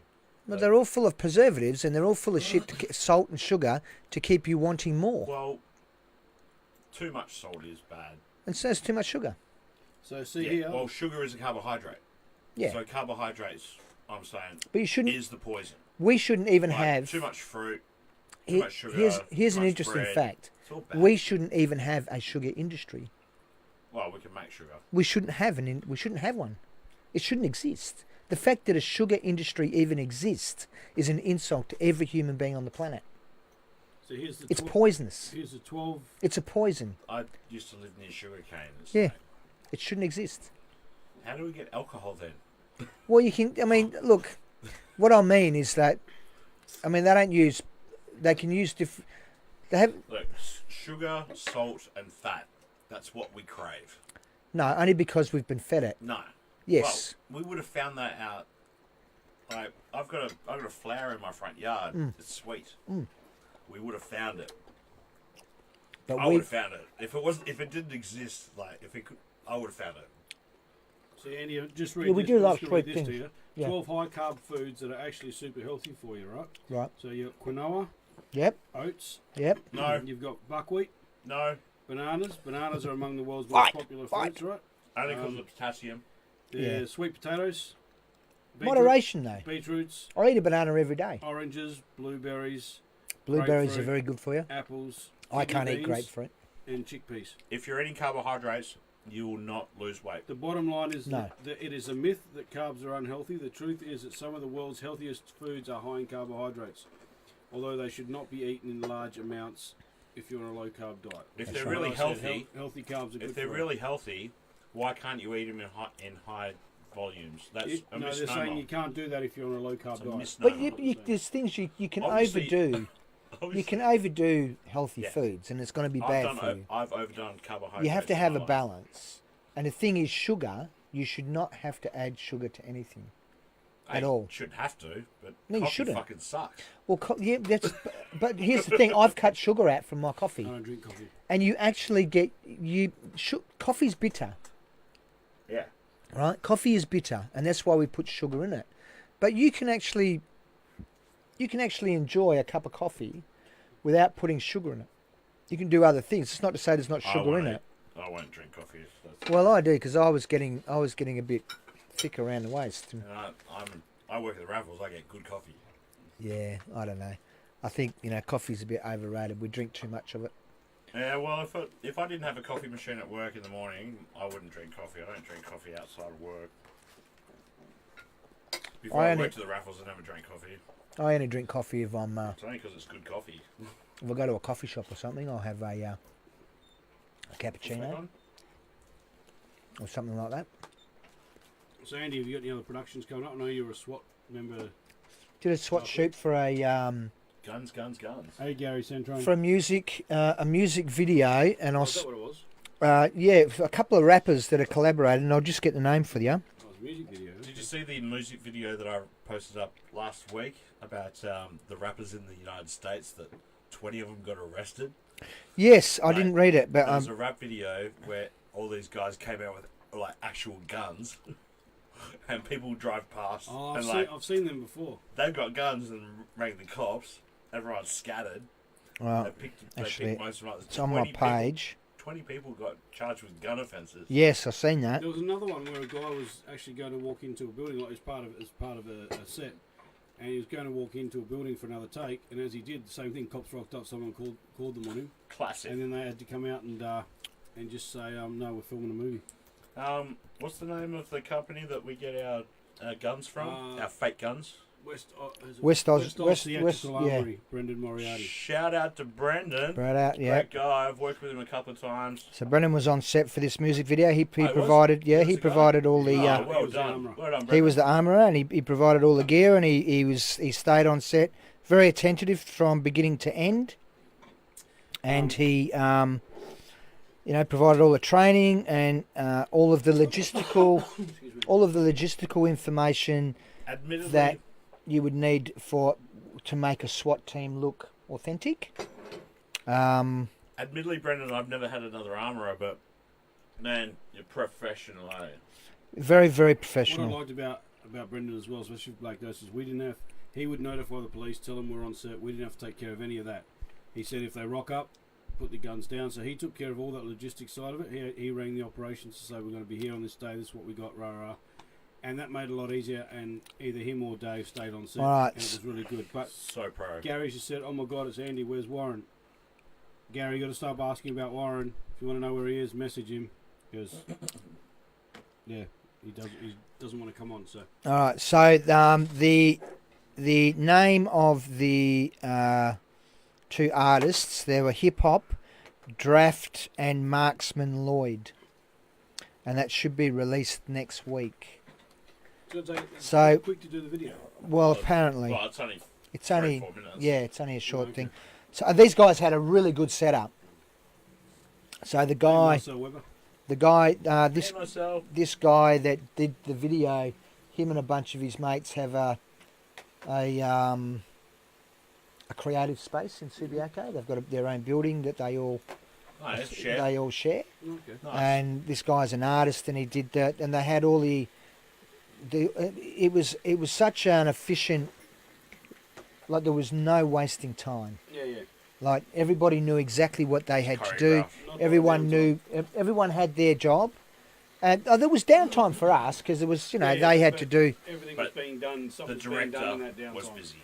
But they're all full of preservatives, and they're all full of shit, salt and sugar, to keep you wanting more. Well, too much salt is bad. And so it's too much sugar. So see Yeah. here. Well, sugar is a carbohydrate. Yeah. So carbohydrates, I'm saying, But you shouldn't. is the poison. We shouldn't even Like, have. too much fruit. Too Here- much sugar. here's too an much interesting bread. fact. It's all bad. We shouldn't even have a sugar industry. Well, we can make sugar. We shouldn't have one. It shouldn't exist. The fact that a sugar industry even exists is an insult to every human being on the planet. So here's the. It's poisonous. Here's the 12. It's a poison. I used to live near sugarcane. Yeah. It shouldn't exist. How do we get alcohol then? Well, you can. I mean, look. What I mean is that. I mean, they don't use. They can use different. They have Look, sugar, salt, and fat. That's what we crave. no only because we've been fed it. No. Yes. Well, we would have found that out. Like, I've got a flower in my front yard. It's sweet. We would have found it. But I we. would have found it if it didn't exist. Like, if it could, I would have found it. So Andy, just read. Yeah, we this, do I'm like just gonna read sweet this to things. you. Yeah. 12 high carb foods that are actually super healthy for you, right? Right. So you've got quinoa, Yep. oats. Yep. No, You've got buckwheat, no, bananas. Bananas are among the world's Fight, most popular fight. foods, right? only because of potassium. There's sweet potatoes. Moderation, though. Beetroots, I eat a banana every day. oranges, blueberries, Blueberries are grapefruit. very good for you. apples. I kidney can't eat beans, grapefruit. And chickpeas. If you're eating carbohydrates, you will not lose weight. The bottom line is No. that it is a myth that carbs are unhealthy. The truth is that some of the world's healthiest foods are high in carbohydrates, although they should not be eaten in large amounts if you're on a low carb diet. If That's they're right. really Like I said, healthy, healthy carbs are good if they're for really healthy, why can't you eat them in high volumes? That's you. a No, they're misnomer. saying you can't do that if you're on a low carb It's a diet. misnomer. But there's things you can Obviously- overdo. You can overdo healthy Yeah. foods, and it's going to be bad for you. I've overdone carbohydrates. You have to in have my a life. balance. And the thing is, sugar. You should not have to add sugar to anything at I all. Shouldn't have to, but No, you coffee shouldn't. fucking sucks. Well, yeah, that's. But here's the thing: I've cut sugar out from my I coffee, don't drink coffee. and you actually get coffee's bitter. Yeah. Right? Coffee is bitter, and that's why we put sugar in it. But you can actually enjoy a cup of coffee without putting sugar in it. You can do other things. It's not to say there's not sugar in it. I won't drink coffee. That's, Well, I do because I was getting a bit thick around the waist. and I work at the Raffles. I get good coffee. Yeah, I don't know. I think coffee's a bit overrated. We drink too much of it. Yeah, well, if I didn't have a coffee machine at work in the morning, I wouldn't drink coffee. I don't drink coffee outside of work. Before I I only- went to the Raffles, I never drank coffee. I only drink coffee if I'm It's only because it's good coffee. if I go to a coffee shop or something. I'll have a What's that cappuccino on? or something like that. So Andy, have you got any other productions coming up? I know you're a SWAT member. Did a SWAT shoot for a Guns. Hey Gary Centrone. for a music video, and Oh, is that what it was? yeah, a couple of rappers that are collaborating. And I'll just get the name for you. Oh, it was a music video. Did you see the music video that I posted up last week about the rappers in the United States that 20 of them got arrested? Yes, I Right. didn't read it, but There was a rap video where all these guys came out with like actual guns, and people drive past, Oh, and I've seen them before. they've got guns and rang the cops. Everyone's scattered. well, They picked actually, most of them. Like, it's on my page. 20 people got charged with gun offences. Yes, I've seen that. There was another one where a guy was actually going to walk into a building, like as part of a set, and he was going to walk into a building for another take, and as he did, the same thing. Cops rocked up, someone called them on him, Classic. and then they had to come out and just say, no, we're filming a movie. What's the name of the company that we get our guns from? Our fake guns? West Oz, Theatrical yeah. Armory, Brendan Moriarty. Shout out to Brendan. Right out, yeah. Great guy. I've worked with him a couple of times. So Brendan was on set for this music video. He was? provided, yeah, Was he the guy? provided all the. Oh, He well was the done. armourer. Well done, He Brendan. was the armourer, and he provided all the gear, and he stayed on set, very attentive from beginning to end, and he provided all the training and all of the logistical information Admittedly, that you would need to make a SWAT team look authentic. admittedly, Brendan, I've never had another armourer, but man, you're professional, eh? Very, very What I professional. liked about Brendan as well, especially with Black Ghost, is he would notify the police, tell them we're on set. We didn't have to take care of any of that. He said if they rock up, put the guns down. So he took care of all that logistics side of it. He rang the operations to say we're going to be here on this day. This is what we got. Rah rah. And that made it a lot easier. And either him or Dave stayed on set. All right. And it was really good. But So pro. Gary just said, "Oh my God, it's Andy. Where's Warren?" Gary, you got to start asking about Warren. If you want to know where he is, message him because yeah, he doesn't want to come on. So All right. So the name of the two artists, they were Hip Hop, Draft, and Marksman Lloyd, and that should be released next week. it's going to take So- quick to do the video. Well, apparently, Well, it's only it's only 3-4 minutes. yeah, it's only a short Okay. thing. So these guys had a really good setup. So the guy, Marcel Weber. this And myself. this guy that did the video, him and a bunch of his mates have a creative space in Subiaco. They've got their own building that they all Nice, share. they all share. Okay. Nice. And this guy's an artist, and he did that. And they had all the it was such an efficient. Like there was no wasting time. Yeah, yeah. Like everybody knew exactly what they had to do. Choreographed. Everyone knew. Everyone had their job. And there was downtime for us because there was, they had to do. Everything was But being done. The Something was being director done in that downtime. was busy.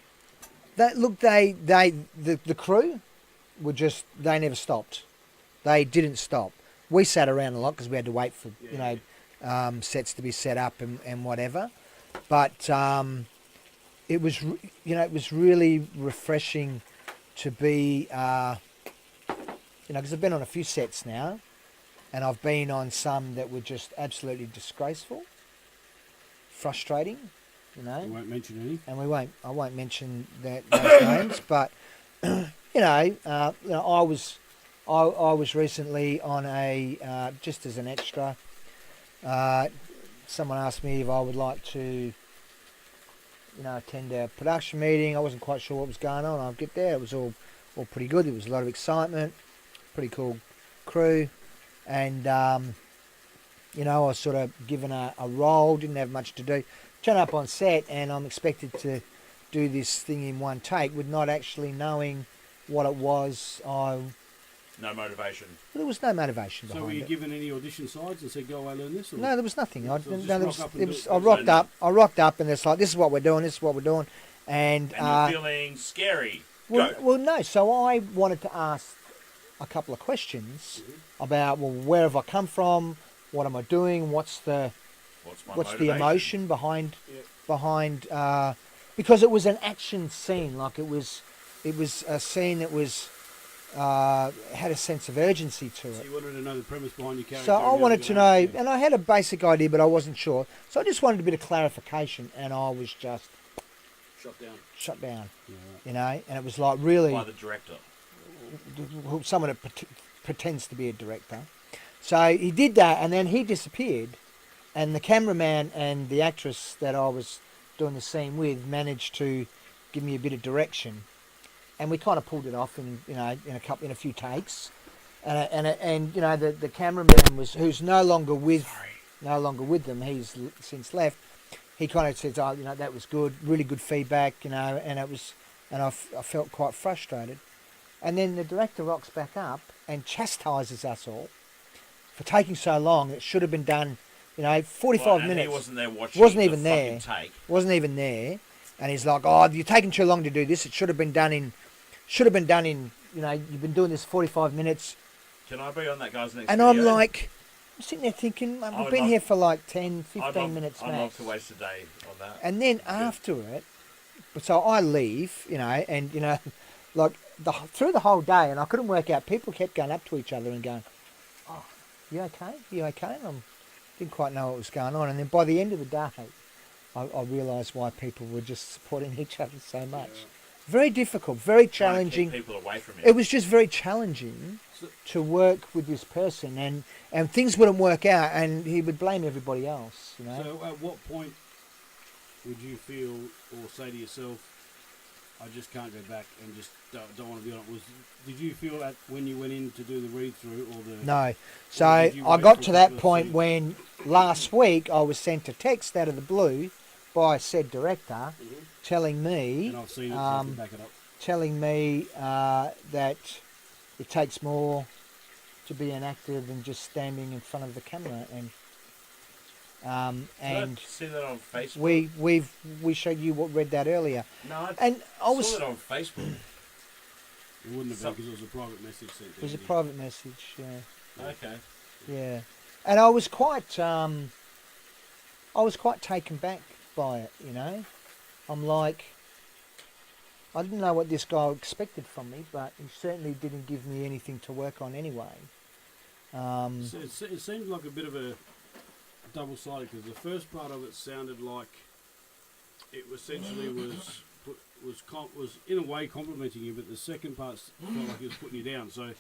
The crew were just, they never stopped. They didn't stop. We sat around a lot because we had to wait for, sets to be set up and whatever. But it was, it was really refreshing to be, because I've been on a few sets now, and I've been on some that were just absolutely disgraceful, frustrating, You won't mention any. and I won't mention those names, but I was recently on a just as an extra. Someone asked me if I would like to, attend a production meeting. I wasn't quite sure what was going on. I'll get there. It was all pretty good. There was a lot of excitement. Pretty cool crew, and I was sort of given a role. Didn't have much to do. Turn up on set, and I'm expected to do this thing in one take, with not actually knowing what it was. No motivation. There was no motivation So were behind you it. given any audition sides and said, go away, learn this? Or No, there was nothing. So just rock up and do it. I rocked up, and it's like, this is what we're doing. This is what we're doing, and And you're feeling scary. Go. well, no. So I wanted to ask a couple of questions about, well, where have I come from? What am I doing? What's the motivation? emotion behind Yeah. because it was an action scene. Like it was a scene that was had a sense of urgency to So it. you wanted to know the premise behind your character. So I and wanted to you're gonna- know, and I had a basic idea, but I wasn't sure. So I just wanted a bit of clarification, and I was just Shut down. shut down, Yeah, right. you know. And it was like really By the director. someone that pretends to be a director. So he did that, and then he disappeared, and the cameraman and the actress that I was doing the scene with managed to give me a bit of direction, and we kind of pulled it off in a few takes, and you know the cameraman who's no longer with them. He's since left. He kind of says, "Oh, you know, that was good, really good feedback, you know," and I felt quite frustrated. And then the director rocks back up and chastises us all for taking so long. It should have been done, you know, 45 and minutes. he wasn't there watching. Wasn't the even there. fucking Take. Wasn't even there. And he's like, "Oh, you're taking too long to do this. It should have been done in, you know, you've been doing this 45 minutes." Can I be on that guy's next And video? I'm like, I'm sitting there thinking, I we've would been love- here for like 10, I'd 15 love- minutes I'd max. love to waste a day on that. And then after it, so I leave, you know, and, you know, like through the whole day, and I couldn't work out, people kept going up to each other and going, "Oh, you okay? You okay?" And I didn't quite know what was going on. And then by the end of the day, I realised why people were just supporting each other so much. Very difficult, very Trying to keep challenging. people away from you. It was just very challenging to work with this person, and things wouldn't work out, and he would blame everybody else, you know. So at what point would you feel or say to yourself, I just can't go back and just don't want to be on it? Did you feel that when you went in to do the read through or the No. So Or did you I wait got for to a that couple of point scenes? when last week I was sent a text out of the blue by said director telling me, and I've seen it, so I can back it up. that it takes more to be an actor than just standing in front of the camera, and Did I see that on Facebook? we showed you what read that earlier, No, I and I saw was it on Facebook. It wouldn't have been because it was a private message sent to it was a Andy. private message, yeah. Okay. Yeah, and I was quite taken back by it. You know, I'm like, I didn't know what this guy expected from me, but he certainly didn't give me anything to work on anyway. So it seemed like a bit of a double-sided, because the first part of it sounded like it essentially was in a way complimenting you, but the second part felt like he was putting you down. So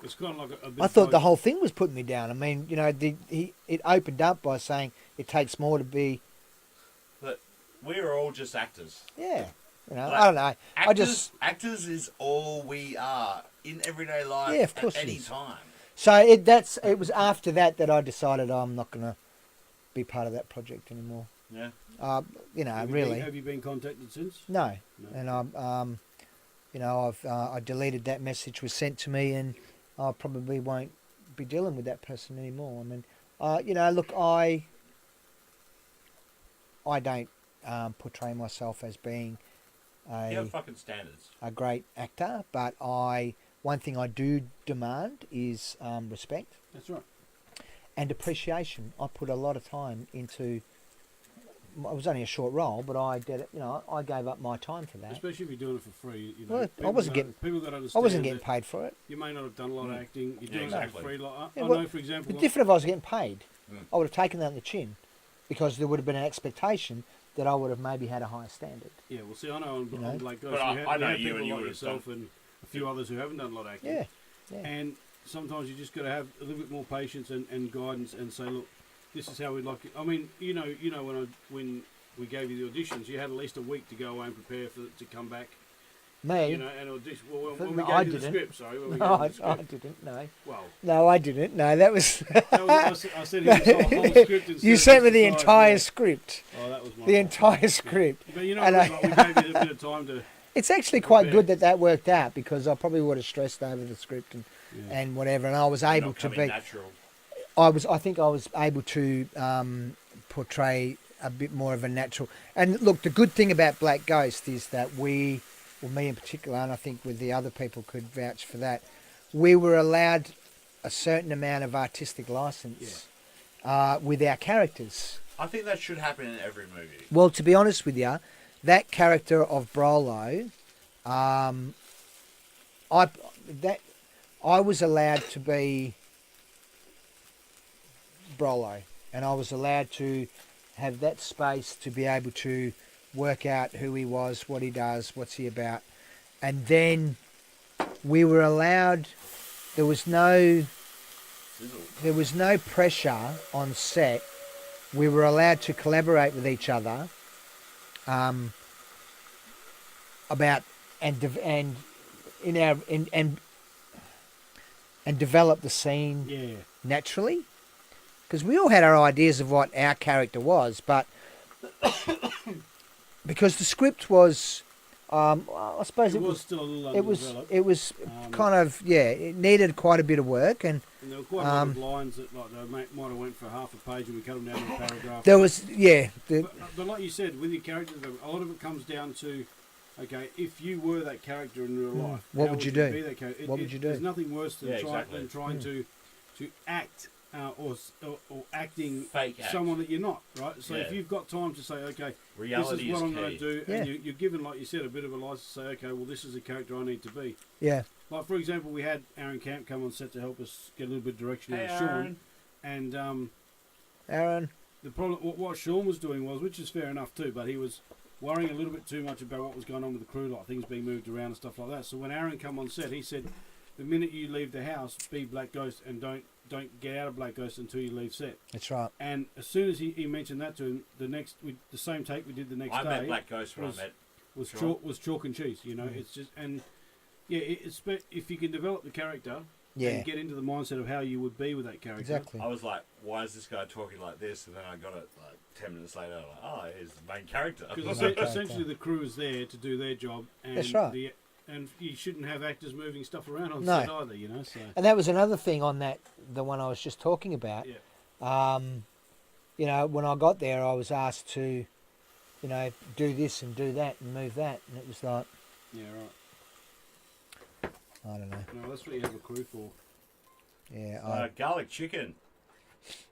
it's kind of like a bit. I of thought the both. whole thing was putting me down. I mean, you know, it opened up by saying it takes more to be. But we're all just actors. Yeah, you know, Like, I don't know. Actors is all we are in everyday life. Yeah, of course At it any is. time. So it was after that I decided I'm not going to be part of that project anymore. Yeah. You know, Have you really. been- have you been contacted since? No, No. and you know, I deleted that message was sent to me, and I probably won't be dealing with that person anymore. I mean, you know, look, I don't portray myself as being You have fucking standards. a great actor, but one thing I do demand is respect That's right. and appreciation. I put a lot of time into. It was only a short role, but I did it. You know, I gave up my time for that. Especially if you're doing it for free. You know, Well, I people wasn't gotta- getting- People got to I understand. wasn't getting that paid for it. You may not have done a lot of acting. You're doing it exactly. for free. Like, Yeah, I well, know, for example. But different if I was getting paid. Mm. I would have taken that on the chin, because there would have been an expectation that I would have maybe had a higher standard. Yeah, well, see, I know on, You know? on Blake Ghost, But I know have you people and you like would have yourself and a few others who haven't done a lot of acting. Yeah, yeah. And sometimes you just got to have a little bit more patience and guidance and say, look, this is how we'd like it. I mean, you know, when we gave you the auditions, you had at least a week to go away and prepare for it to come back. Me? You know, and audition. Well, when No, we gave I you the didn't. script, sorry, when we No, gave you the I script. didn't. No, Well, no, I didn't. No, that was. I sent him the whole script. You instead sent of me the just the entire side, script. yeah. Oh, that was my The fault. entire script. But you know, And like, we gave you a bit of time to. It's actually quite Prepare. good that worked out, because I probably would have stressed over the script and whatever, and I was You're able not to coming be. natural. I think I was able to portray a bit more of a natural. And look, the good thing about Black Ghost is that me in particular, and I think with the other people could vouch for that, we were allowed a certain amount of artistic license with our characters. I think that should happen in every movie. Well, to be honest with you, that character of Brolo, I was allowed to be Brolo, and I was allowed to have that space to be able to work out who he was, what he does, what's he about, and then we were allowed. There was no pressure on set. We were allowed to collaborate with each other about and develop the scene naturally, because we all had our ideas of what our character was, but because the script was, I suppose it was still a little undeveloped. It was kind of it needed quite a bit of work, and there were quite a lot of lines that they might have went for half a page and we cut them down to a paragraph. There was but like you said, with your characters, a lot of it comes down to, okay, if you were that character in real life, what would you do? Be that character? What would you do? There's nothing worse than trying exactly. to act or acting Fake act. someone that you're not, right? So if you've got time to say, okay, Reality this is what I'm key. going to do, and you're given, like you said, a bit of a license to say, okay, well, this is the character I need to be. Yeah. Like, for example, we had Aaron Camp come on set to help us get a little bit of direction out of Sean. And Aaron. the problem, what Sean was doing was, which is fair enough too, but he was worrying a little bit too much about what was going on with the crew, like things being moved around and stuff like that. So when Aaron come on set, he said, the minute you leave the house, be Black Ghost and don't get out of Black Ghost until you leave set. That's right. And as soon as he mentioned that to him, the same take we did the next day. I met Black Ghost when I met was chalk and cheese. You know, it's just if you can develop the character. And get into the mindset of how you would be with that character. Exactly. I was like, why is this guy talking like this? And then I got it like 10 minutes later, like, oh, he's the main character. Because essentially the crew is there to do their job. And that's right. And you shouldn't have actors moving stuff around on set either, you know. So. And that was another thing on the one I was just talking about. Yeah. You know, when I got there, I was asked to, you know, do this and do that and move that. And it was like... Yeah, right. I don't know. No, that's what you have a crew for. Yeah. Garlic chicken.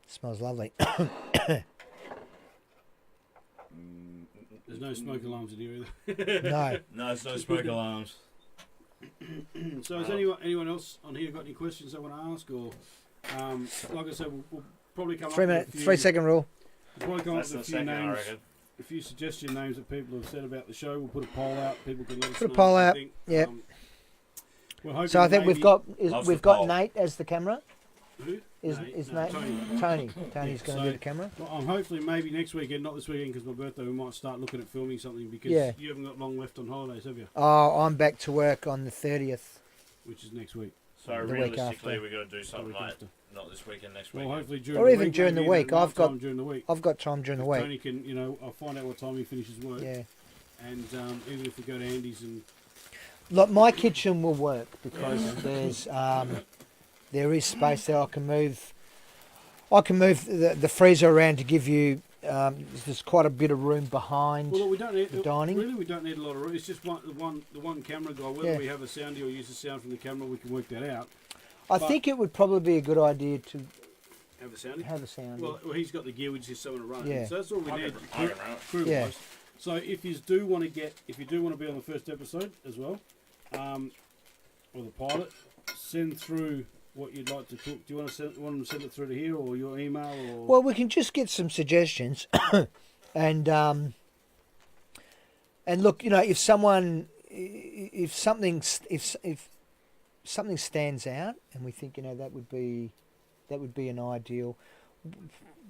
Smells lovely. There's no smoke alarms in here either. No. No, it's no smoke alarms. So has anyone else on here got any questions they want to ask? Or, like I said, we'll probably come up with a few... 3 second rule. We'll probably come up with a few second, names. A few suggestion names that people have said about the show. We'll put a poll out. People can let us Put know a poll what they out. think. Yep. So I think we've got Nate as the camera. Who? Is Nate? Tony. Tony's going to do the camera. Well, I'm hopefully maybe next weekend, not this weekend because my birthday, we might start looking at filming something because you haven't got long left on holidays, have you? Oh, I'm back to work on the 30th. Which is next week. So realistically, we're going to do something like not this weekend, next week. Well, hopefully during the week. I've got during the week. I've got time during the week. Tony can, I'll find out what time he finishes work. Yeah. And even if we go to Andy's and. Look, my kitchen will work because there is space there. I can move the freezer around to give you. There's quite a bit of room behind we don't need the dining. Really, we don't need a lot of room. It's just the one camera guy. Whether we have a soundy or use the sound from the camera, we can work that out. I think it would probably be a good idea to have a soundy. Have a soundy. Well, he's got the gear. We just need someone to run it. Yeah. So that's all we need. Crew Yeah. wise. So if you do want to be on the first episode as well, or the pilot, send through what you'd like to cook. Do you want them to send it through to here or your email? Or? Well, we can just get some suggestions, and look, if something stands out, and we think that would be an ideal.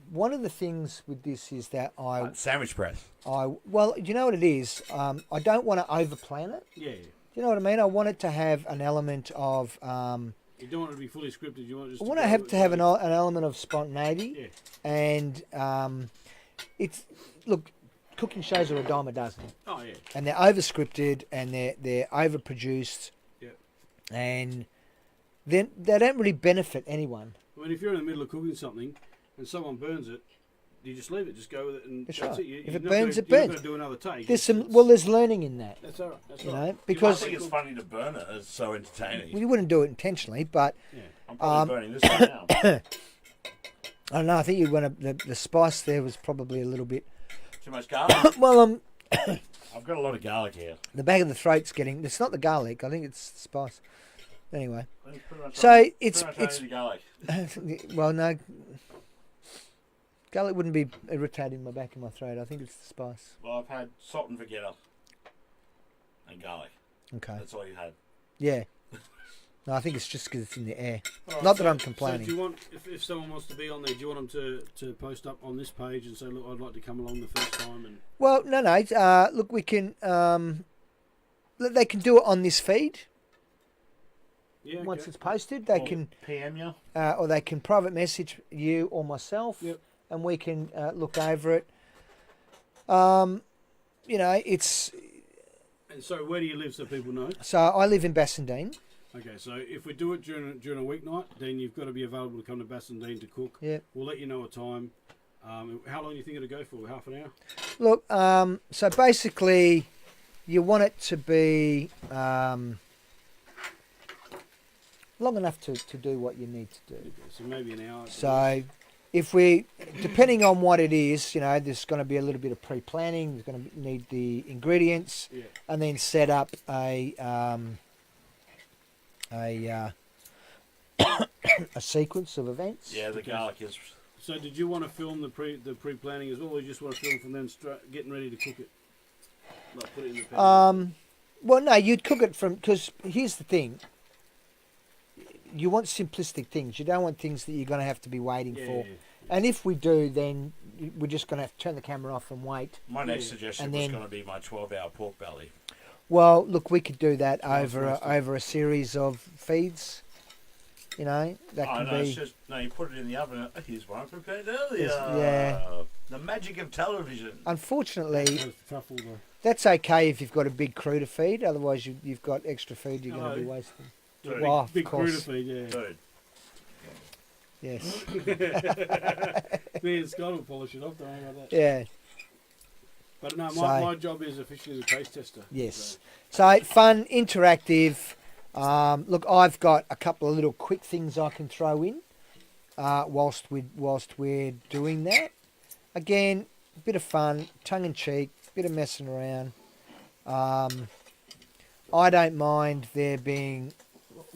One of the things with this is that sandwich press. Well, you know what it is. I don't want to overplan it. Yeah. You know what I mean? I want it to have an element of. You don't want it to be fully scripted. You want it just. I want to have an element of spontaneity. Yeah. And it's cooking shows are a dime a dozen. Oh yeah. And they're over-scripted and they're overproduced. Yeah. And then they don't really benefit anyone. I mean, if you're in the middle of cooking something and someone burns it, you just leave it. Just go with it, and that's right. it. If it burns, it burns. You're not going to do another take. There's learning in that. That's all right. That's you right. know, because I think it's funny to burn it. It's so entertaining. Well, you wouldn't do it intentionally, but I'm probably burning this one now. I don't know. I think the spice there was probably a little bit Too much garlic. well. I've got a lot of garlic here. The back of the throat's getting. It's not the garlic. I think it's the spice. Anyway, That's pretty much so right. it's Pretty much only garlic. well, no, garlic wouldn't be irritating my back and my throat. I think it's the spice. Well, I've had salt and forgetter and garlic. Okay. That's all you had. Yeah. No, I think it's just because it's in the air. Alright, Not that I'm So complaining. do you want, if someone wants to be on there, do you want them to post up on this page and say, look, I'd like to come along the first time? And Well, no. Look, we can. They can do it on this feed yeah, once okay. it's posted. They Or can, PM you. or they can private message you or myself, Yep. and we can look over it. It's And so, where do you live so people know? so I live in Bassendean. Okay, so if we do it during a weeknight, then you've got to be available to come to Bassendean to cook. Yeah. We'll let you know a time. How long do you think it'll go for? Half an hour? Look, so basically, you want it to be long enough to do what you need to do. So maybe an hour. So, if we, depending on what it is, there's going to be a little bit of pre-planning. There's going to need the ingredients, Yeah. and then set up a sequence of events. Yeah, the Okay. garlic is. So did you want to film the pre-planning as well, or you just want to film from then getting ready to cook it? Like put it in the pan? Well, no, you'd cook it from, because here's the thing. You want simplistic things. You don't want things that you're going to have to be waiting for. Yeah. And if we do, then we're just going to have to turn the camera off and wait. My next Yeah. suggestion And was then- going to be my 12-hour pork belly. Well, look, we could do that Nice roasting. over a series of feeds. That Oh, can no, be. it's just, no, you put it in the oven. Here's one I prepared earlier. Yeah. The magic of television. Unfortunately, That's tough all the- that's okay if you've got a big crew to feed. Otherwise, you've got extra food you're going to be Hello. wasting. Dude, Well, of big crew to course. feed, yeah. Dude, Yes. Me and Scott will polish it off, don't worry about that. Yeah. But no, So- my job is officially the taste tester. Yes. So fun, interactive. Look, I've got a couple of little quick things I can throw in whilst we're doing that. Again, a bit of fun, tongue in cheek, bit of messing around. I don't mind there being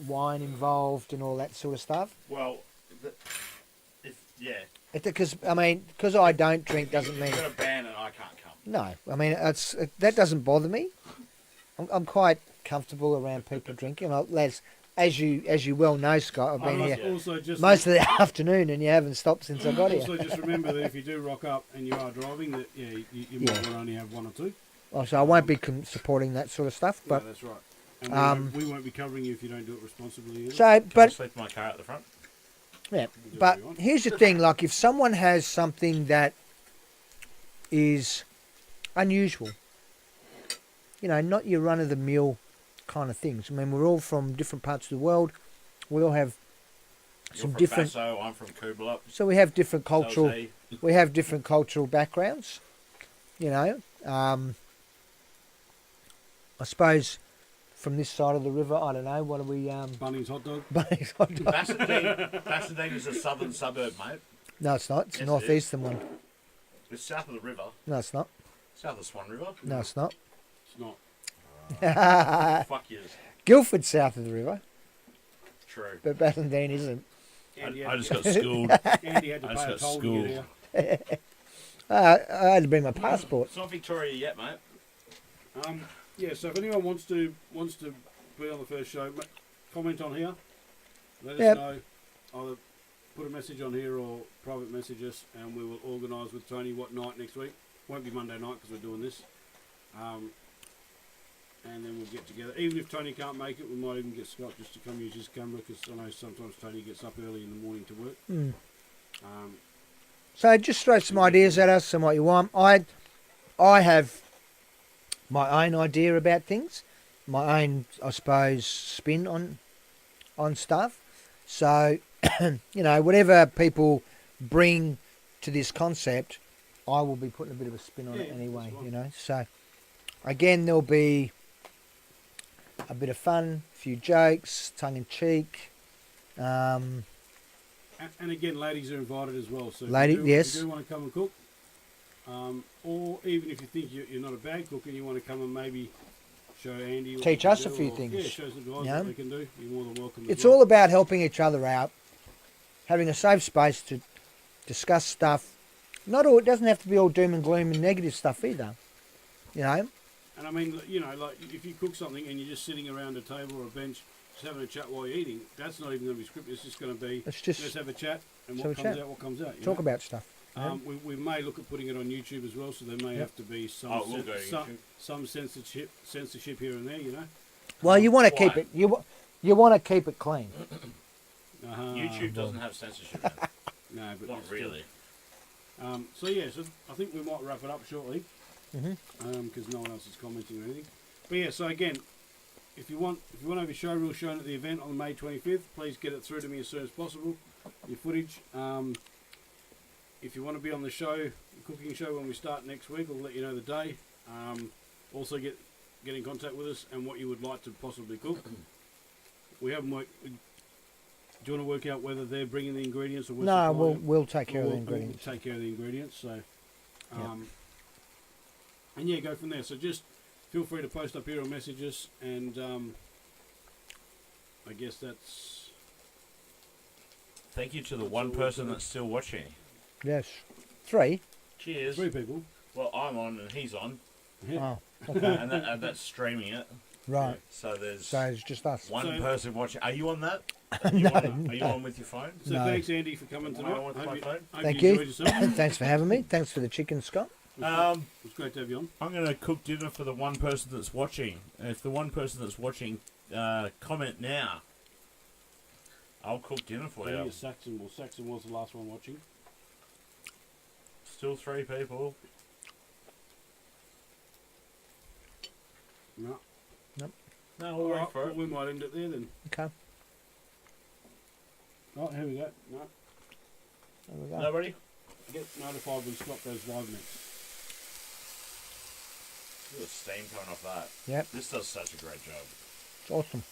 wine involved and all that sort of stuff. well, yeah. Because I don't drink doesn't mean You've got a ban and I can't come. no. I mean, that doesn't bother me. I'm quite comfortable around people drinking. As you well know, Scott, I've I been must here also just most of the afternoon, and you haven't stopped since I got here. also just remember that if you do rock up and you are driving, that you might Yeah. want to only have one or two. So I won't be supporting that sort of stuff. But yeah, that's right. And we won't be covering you if you don't do it responsibly either. so, Can I but sleep in my car at the front? yeah. You can do But what you want. here's the thing: like, if someone has something that is unusual, not your run of the mill kind of things. I mean, we're all from different parts of the world. We all have You're some from different. Basso, I'm from Kubla. So we have different So cultural. is he. We have different cultural backgrounds. I suppose from this side of the river, I don't know. What are we? Bunnings hot dog. Bunny's hot dog. Bassendean is a southern suburb, mate. No, it's not. It's Yes, the it northeastern one. It's south of the river. No, it's not. South of Swan River. No, it's not. It's not. Fuck yes. Guildford's south of the river, True. but Bassendean isn't. Andy I had, just got schooled. Andy had to I just pay a got toll to schooled. get here. I had to bring my passport. It's not Victoria yet, mate. Yeah, so if anyone wants to be on the first show, comment on here. Let Yep. us know. Either put a message on here or private message us, and we will organise with Tony what night next week. Won't be Monday night because we're doing this. And then we'll get together. Even if Tony can't make it, we might even get Scott just to come use his camera, because I know sometimes Tony gets up early in the morning to work. Mm. Um, So just throw some ideas at us and what you want. I have my own idea about things, my own, I suppose, spin on stuff. So, whatever people bring to this concept, I will be putting a bit of a spin on it Yeah, anyway, that's fine. So, again, there'll be a bit of fun, a few jokes, tongue in cheek. and again, ladies are invited as well. So Lady, if you yes. do want to come and cook, or even if you think you're not a bad cook and you want to come and maybe show Andy. What Teach you can us a do, few or, things. Yeah, show some guys Yeah. what they can do. You're more than welcome. It's all about helping each other out, having a safe space to discuss stuff. Not all. It doesn't have to be all doom and gloom and negative stuff either. You know. And I mean, you know, like if you cook something and you're just sitting around a table or a bench, just having a chat while you're eating, that's not even going to be scripted. It's just going to be, Let's just let's have a chat, and have what a comes chat. out, what comes out. You talk know? about stuff. Yeah. We may look at putting it on YouTube as well, so there may Yep. have to be some Oh, we'll go to YouTube. some censorship here and there, you know. Well, you want to keep Why? it. You want to keep it clean. YouTube doesn't have censorship. Man. No, but Not it's still- really. So yeah, so I think we might wrap it up shortly, Mhm. because no one else is commenting or anything. But yeah, so again, if you want to have your show reel shown at the event on May 25th, please get it through to me as soon as possible. Your footage. If you want to be on the show, the cooking show when we start next week, I'll let you know the day. Also get in contact with us and what you would like to possibly cook. We haven't worked. Do you want to work out whether they're bringing the ingredients or we're No, supplying them? we'll take care of the We'll ingredients. take care of the ingredients. So, and yeah, go from there. So just feel free to post up here or message us, and I guess that's. Thank you to the That's one all we've person got. that's still watching. Yes. 3. Cheers. 3 people. Well, I'm on and he's on, Yeah. Oh, okay. and that's streaming it. Right. So there's So it's just us. one So- person watching. Are you on that? No, Are you on with your phone? So No. thanks, Andy, for coming Am I tonight. on with my Hope phone? hope Thank you you. enjoyed yourself. Thanks for having me. Thanks for the chicken, Scott. It was great to have you on. I'm going to cook dinner for the one person that's watching. And if the one person that's watching comment now, I'll cook dinner for I think you. it's Saxon. Well, Saxon was the last one watching. Still 3 people. No. No, we'll All wait right, for well, it. we might end it there then. Okay. Right, here we go. No, There we go. Nobody? get notified when Scott goes live next. Look at the steam coming off that. Yep. This does such a great job. It's awesome.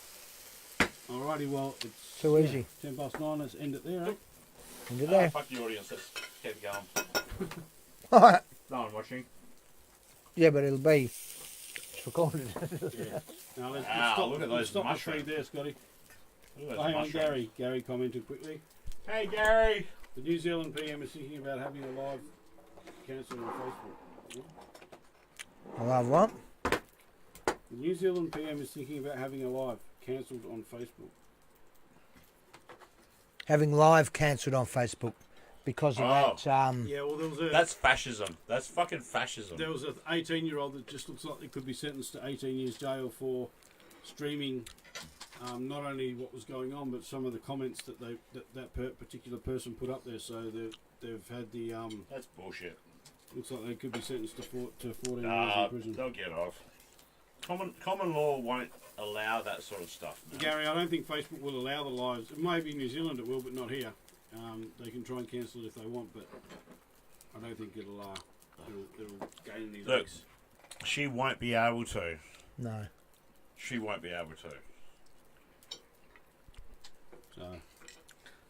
Alrighty, well, it's Too easy. 9:10. Let's end it there, eh? And you're Oh, there. fuck the audience. Let's keep it going. All right. No one watching. Yeah, but it'll be it's recorded. Yeah. Now let's Wow, stop, look at let's those stop the mushrooms. feed there, Scotty. Look at Oh, those hang on, mushrooms. Gary. Gary commented quickly. Hey, Gary. The New Zealand PM is thinking about having a live cancelled on Facebook. I'll have what? The New Zealand PM is thinking about having a live cancelled on Facebook. Having live cancelled on Facebook because of Oh. that. Yeah, well, That's fascism. That's fucking fascism. there was an 18-year-old that just looks like they could be sentenced to 18 years jail for streaming not only what was going on, but some of the comments that particular person put up there. So they've had the That's bullshit. looks like they could be sentenced to 14 years Nah, in prison. they'll get off. Common law won't allow that sort of stuff. Man. Gary, I don't think Facebook will allow the lives. Maybe New Zealand it will, but not here. They can try and cancel it if they want, but I don't think it'll gain any Look. legs. She won't be able to. No. She won't be able to. So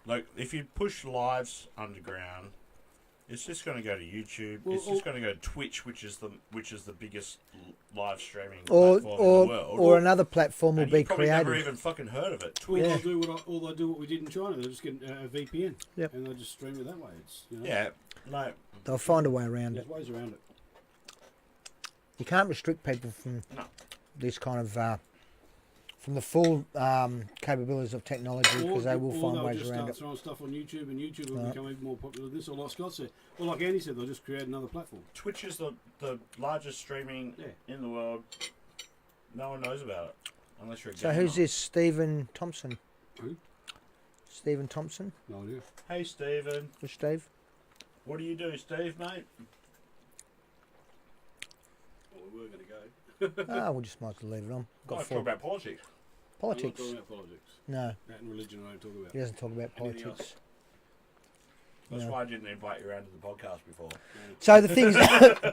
Like, if you push lives underground, it's just going to go to YouTube. Well, it's just going to go to Twitch, which is the biggest live streaming Or platform in the world. or another platform will and be you've probably never created. even fucking heard of it. All Twitch. Yeah. they'll do what we did in China. They'll just get a VPN, Yep. and they'll just stream it that way. It's Yeah, no, They'll find a way around there's it. ways around it. You can't restrict people from No. this kind of from the full capabilities of technology because they will find they'll ways just around start it. throwing stuff on YouTube, and YouTube will Right. become even more popular than this. Or like Scott said, or like Andy said, they'll just create another platform. Twitch is the largest streaming Yeah. in the world. No one knows about it unless you're a So gamer. who's this? Stephen Thompson. Who? Stephen Thompson. No idea. Hey, Stephen. Which Steve? What do you do, Steve, mate? Well, we were going to go. We'll just might as well leave it on. Got Got to talk four. about politics. I'm not Politics. talking about politics. No, That and religion I don't talk about. he doesn't talk about Anything politics. That's No. why I didn't invite you around to the podcast before. So the thing is,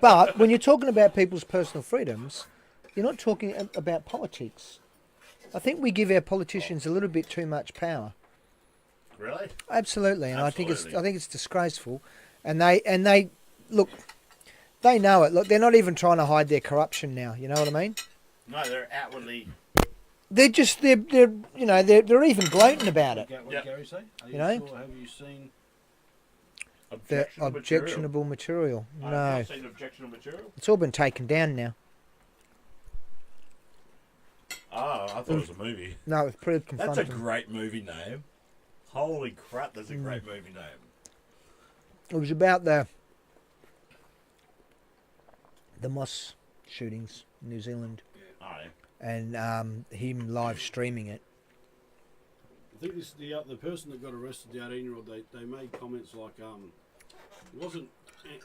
but when you're talking about people's personal freedoms, you're not talking about politics. I think we give our politicians a little bit too much power. Really? Absolutely, and Absolutely. I think it's disgraceful. And they look, they know it. Look, they're not even trying to hide their corruption now. You know what I mean? No, they're outwardly. They're just they're they're even gloating about it. Get what Yep. Gary say? Are You know? sure? Have you seen? The Objectionable objectionable material. I've No, not seen objectionable material. it's all been taken down now. Oh, I thought it was a movie. No, it's pretty That's a confronting. great movie name. Holy crap, that's a great movie name. It was about the Moss shootings in New Zealand, Oh, yeah. and him live streaming it. I think this the person that got arrested, the 18-year-old. They made comments like it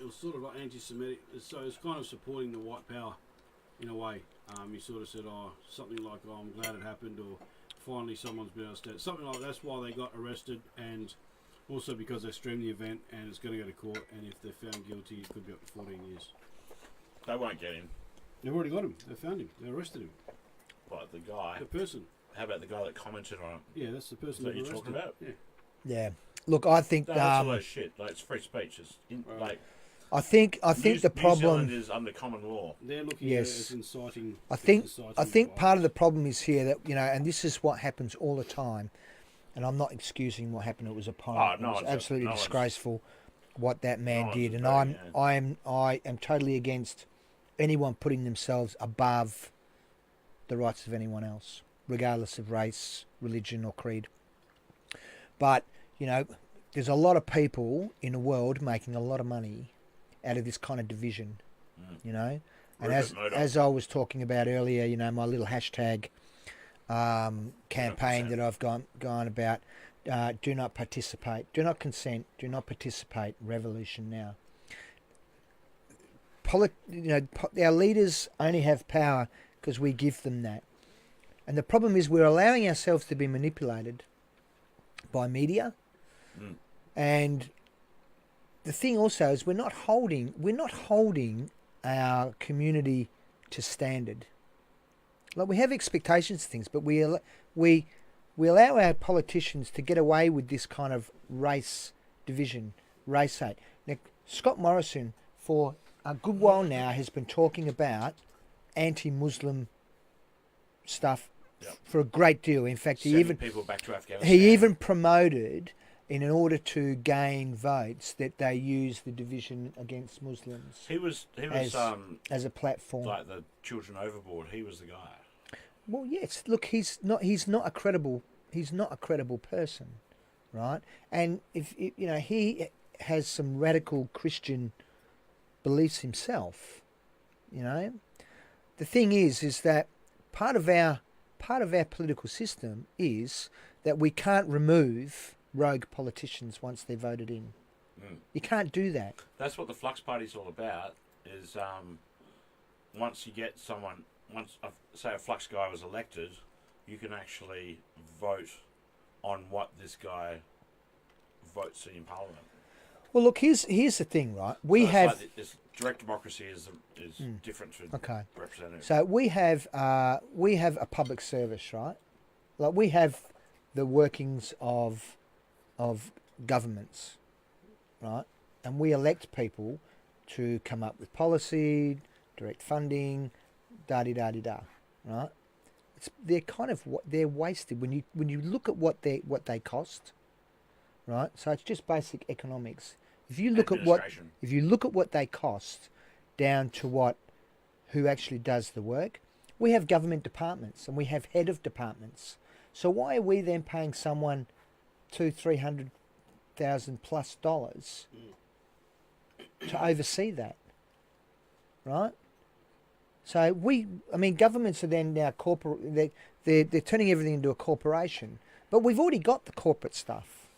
was sort of like anti-Semitic. So it's kind of supporting the white power in a way. He sort of said, something like, "I'm glad it happened," or "Finally, someone's been arrested." Something like that's why they got arrested, and also because they streamed the event and it's going to go to court. And if they're found guilty, it could be up to 14 years. They won't get him. They've already got him. They found him. They arrested him. But the guy. The person. How about the guy that commented on it? Yeah, that's the person That that you're arrested. talking about? Yeah. Yeah. Look, I think No, that's all that shit. Like, it's free speech. It's like I think the New problem. Zealand is under common law. They're looking Yes. at it as inciting. I think inciting part of the problem is here that and this is what happens all the time, and I'm not excusing what happened. It was appalling. no It was one's- absolutely no one's- disgraceful what that man one's did, and debating I am totally against anyone putting themselves above the rights of anyone else, regardless of race, religion, or creed. But there's a lot of people in the world making a lot of money out of this kind of division, And Rupert Murdoch. as I was talking about earlier, my little hashtag campaign 100%. that I've gone about, do not participate, do not consent, do not participate, revolution now. Our leaders only have power because we give them that. And the problem is we're allowing ourselves to be manipulated by media. And the thing also is we're not holding our community to standard. Like, we have expectations of things, but we allow our politicians to get away with this kind of race division, race hate. Now, Scott Morrison, for a good while now, has been talking about anti-Muslim stuff for a great deal. In fact, Sending people back to Afghanistan. he even promoted, in order to gain votes, that they use the division against Muslims He was as a platform. like the Children Overboard. He was the guy. Well, yes. Look, he's not a credible person, right? And if he has some radical Christian beliefs himself, The thing is that part of our political system is that we can't remove rogue politicians once they're voted in. You can't do that. That's what the Flux Party's all about. Is once you get someone, say a Flux guy was elected, you can actually vote on what this guy votes in Parliament. Well, look, here's the thing, right? So it's like this direct democracy is different to representative. So we have a public service, right? Like, we have the workings of governments, right? And we elect people to come up with policy, direct funding, da-di-da-di-da, right? They're wasted when you look at what they cost, right? So it's just basic economics. If you look at what they cost down to who actually does the work, we have government departments and we have head of departments. So why are we then paying someone $200,000+ to oversee that, right? So governments are then now corporate. They're turning everything into a corporation. But we've already got the corporate stuff.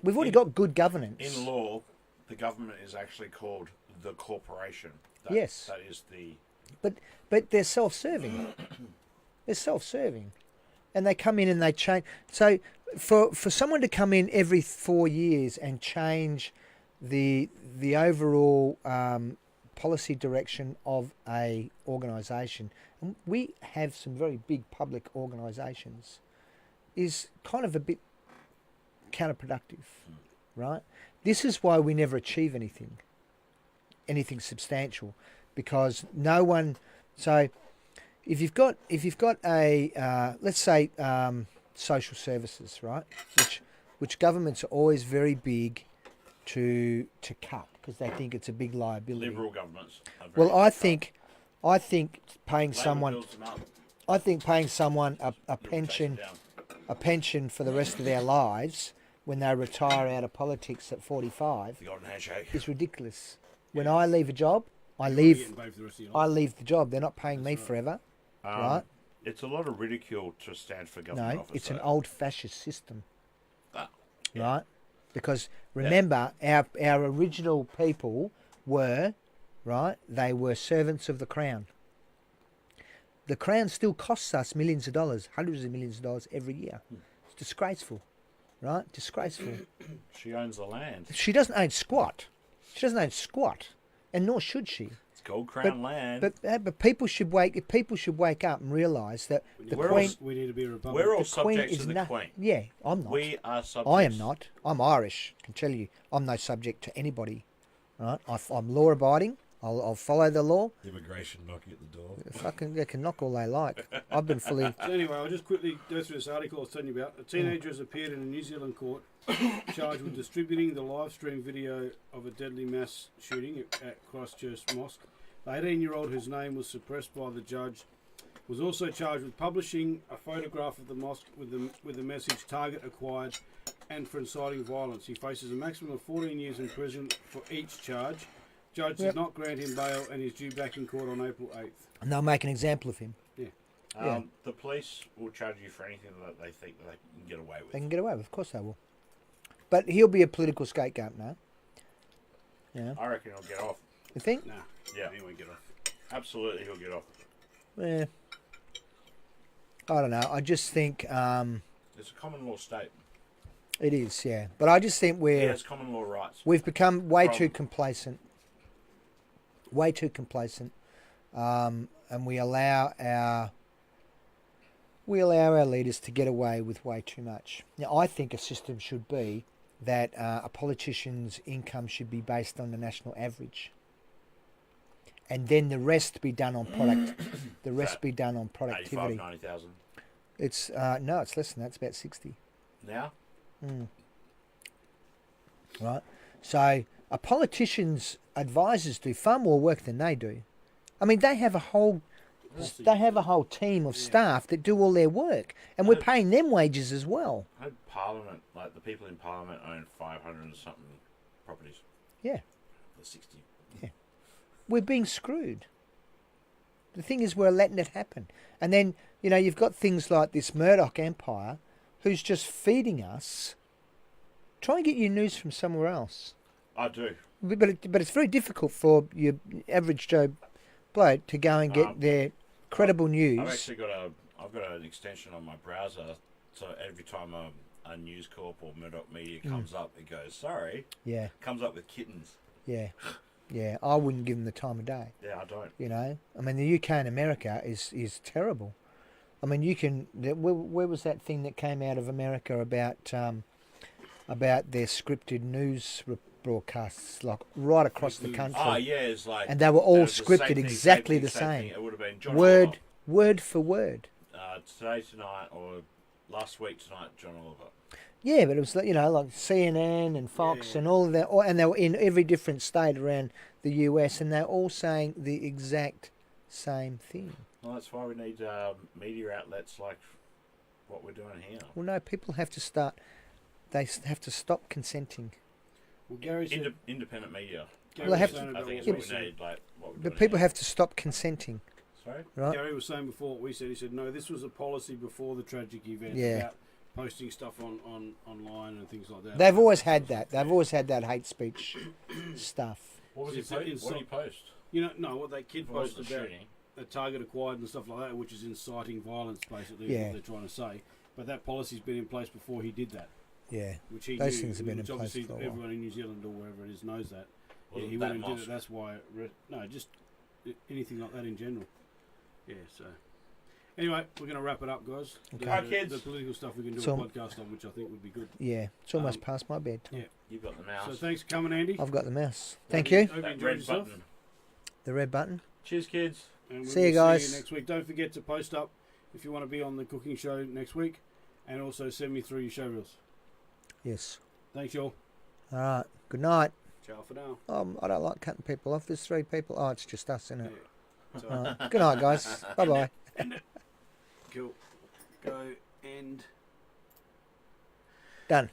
We've already got good governance. In law, the government is actually called the corporation. Yes. That is the... But they're self-serving. They're self-serving. And they come in and they change. So for someone to come in every 4 years and change the overall policy direction of a organisation, and we have some very big public organisations, is kind of a bit counterproductive, right? This is why we never achieve anything substantial, because no one. So, if you've got a let's say social services, right, which governments are always very big to cut because they think it's a big liability. Liberal governments. Are very Well, I cut. think paying Labor someone builds them up. I think paying someone a Liberal takes pension them down. a pension for the rest of their lives when they retire out of politics at 45 The golden handshake. is ridiculous. When I leave a job, I You're leave getting paid for the rest of your I life. leave the job. They're not paying me That's right. forever, Um, right? It's a lot of ridicule to stand for government No, office. it's an though. old fascist system, Ah, yeah. right? Because remember, our original people were, right? They were servants of the crown. The crown still costs us millions of dollars, hundreds of millions of dollars every year. It's disgraceful, right? Disgraceful. She owns the land. She doesn't own squat. She doesn't own squat, and nor should she. It's gold crown land. But people should wake up and realise that the We're Queen. We need to be a republic. We're all The Queen subjects is to the not. Queen. Yeah, I'm not. We are subjects. I am not. I'm Irish. I can tell you, I'm no subject to anybody. Right? I'm law abiding. I'll follow the law. Immigration knocking at the door. Fucking, they can knock all they like. I've been fully. So anyway, I'll just quickly go through this article I was telling you about. A teenager has appeared in a New Zealand court charged with distributing the live stream video of a deadly mass shooting at Christchurch Mosque. The 18-year-old, whose name was suppressed by the judge, was also charged with publishing a photograph of the mosque with the message "Target acquired" and for inciting violence. He faces a maximum of 14 years in prison for each charge. Judge did not grant him bail and is due back in court on April 8th. And they'll make an example of him. Yeah. The police will charge you for anything that they think that they can get away with. They can get away with. Of course they will. But he'll be a political scapegoat now. Yeah. I reckon he'll get off. You think? Nah, Yeah. he won't get off. Absolutely, he'll get off. Yeah. I don't know. I just think It's a common law state. it is. Yeah. But I just think He has common law rights. we've become way From- too complacent. Way too complacent, and we allow our leaders to get away with way too much. Now, I think a system should be that a politician's income should be based on the national average, and then the rest be done on product. The rest be done on 85, productivity. 90,000. It's no, it's less than that. It's about 60. Now? Right? So a politician's advisors do far more work than they do. I mean, they have a whole team of staff that do all their work, and we're paying them wages as well. I heard Parliament, like the people in Parliament own 500 and something properties. Yeah, The 60. we're being screwed. The thing is, we're letting it happen, and then you've got things like this Murdoch empire, who's just feeding us. Try and get your news from somewhere else. I do. But it's very difficult for your average Joe bloke to go and get their credible news. I've actually got an extension on my browser, so every time a News Corp or Murdoch Media comes up, it goes, sorry, Yeah, comes up with kittens. yeah. I wouldn't give them the time of day. Yeah, I don't. I mean, the UK and America is terrible. I mean, you can. Where was that thing that came out of America about their scripted news broadcasts, like right across the country? Oh, yeah, it's like... And they were all it was the same scripted thing, exactly same the thing, same. thing. It would have been John Word for word. Oliver. Today, tonight, or last week tonight, John Oliver. Yeah, but it was like CNN and Fox and all of that, and they were in every different state around the US, and they're all saying the exact same thing. Well, that's why we need media outlets like what we're doing here. Well, no, people have to start. They have to stop consenting. Well, Gary said, Independent media. Gary Well, they was have saying I about think what it's we what we said. need, like what we're But doing people here. have to stop consenting, Sorry? right? Gary was saying before what we said. He said, no, this was a policy before the tragic event Yeah. about posting stuff on online and things like that. They've always had that. They've always had that hate speech stuff. What was he It's post? insult- What did he post? No, what that kid What was posted the about shooting? a target acquired and stuff like that, which is inciting violence, basically, is Yeah. what they're trying to say. But that policy's been in place before he did that, Yeah, which he Those knew, things have been in which place obviously for a while. everyone in New Zealand or wherever it is knows that. Was Yeah, it he that went and did mosque? it. That's why. Just anything like that in general. Yeah. So anyway, we're going to wrap it up, guys. Okay. Hi, kids. The political stuff we can do So- a podcast on, which I think would be good. yeah. It's almost Um, past my bedtime. yeah. You've got the mouse. So thanks for coming, Andy. I've got the mouse. Thank Hope you. Hope you That enjoyed red yourself. button. The red button. Cheers, kids. And we See you will guys. See you next week. Don't forget to post up if you want to be on the cooking show next week, and also send me through your show reels. Yes. Thanks, y'all. All right. Good night. Ciao for now. I don't like cutting people off. There's 3 people. Oh, it's just us, isn't it? Yeah. So, All right. Good night, guys. Bye-bye. cool. Go end. Done.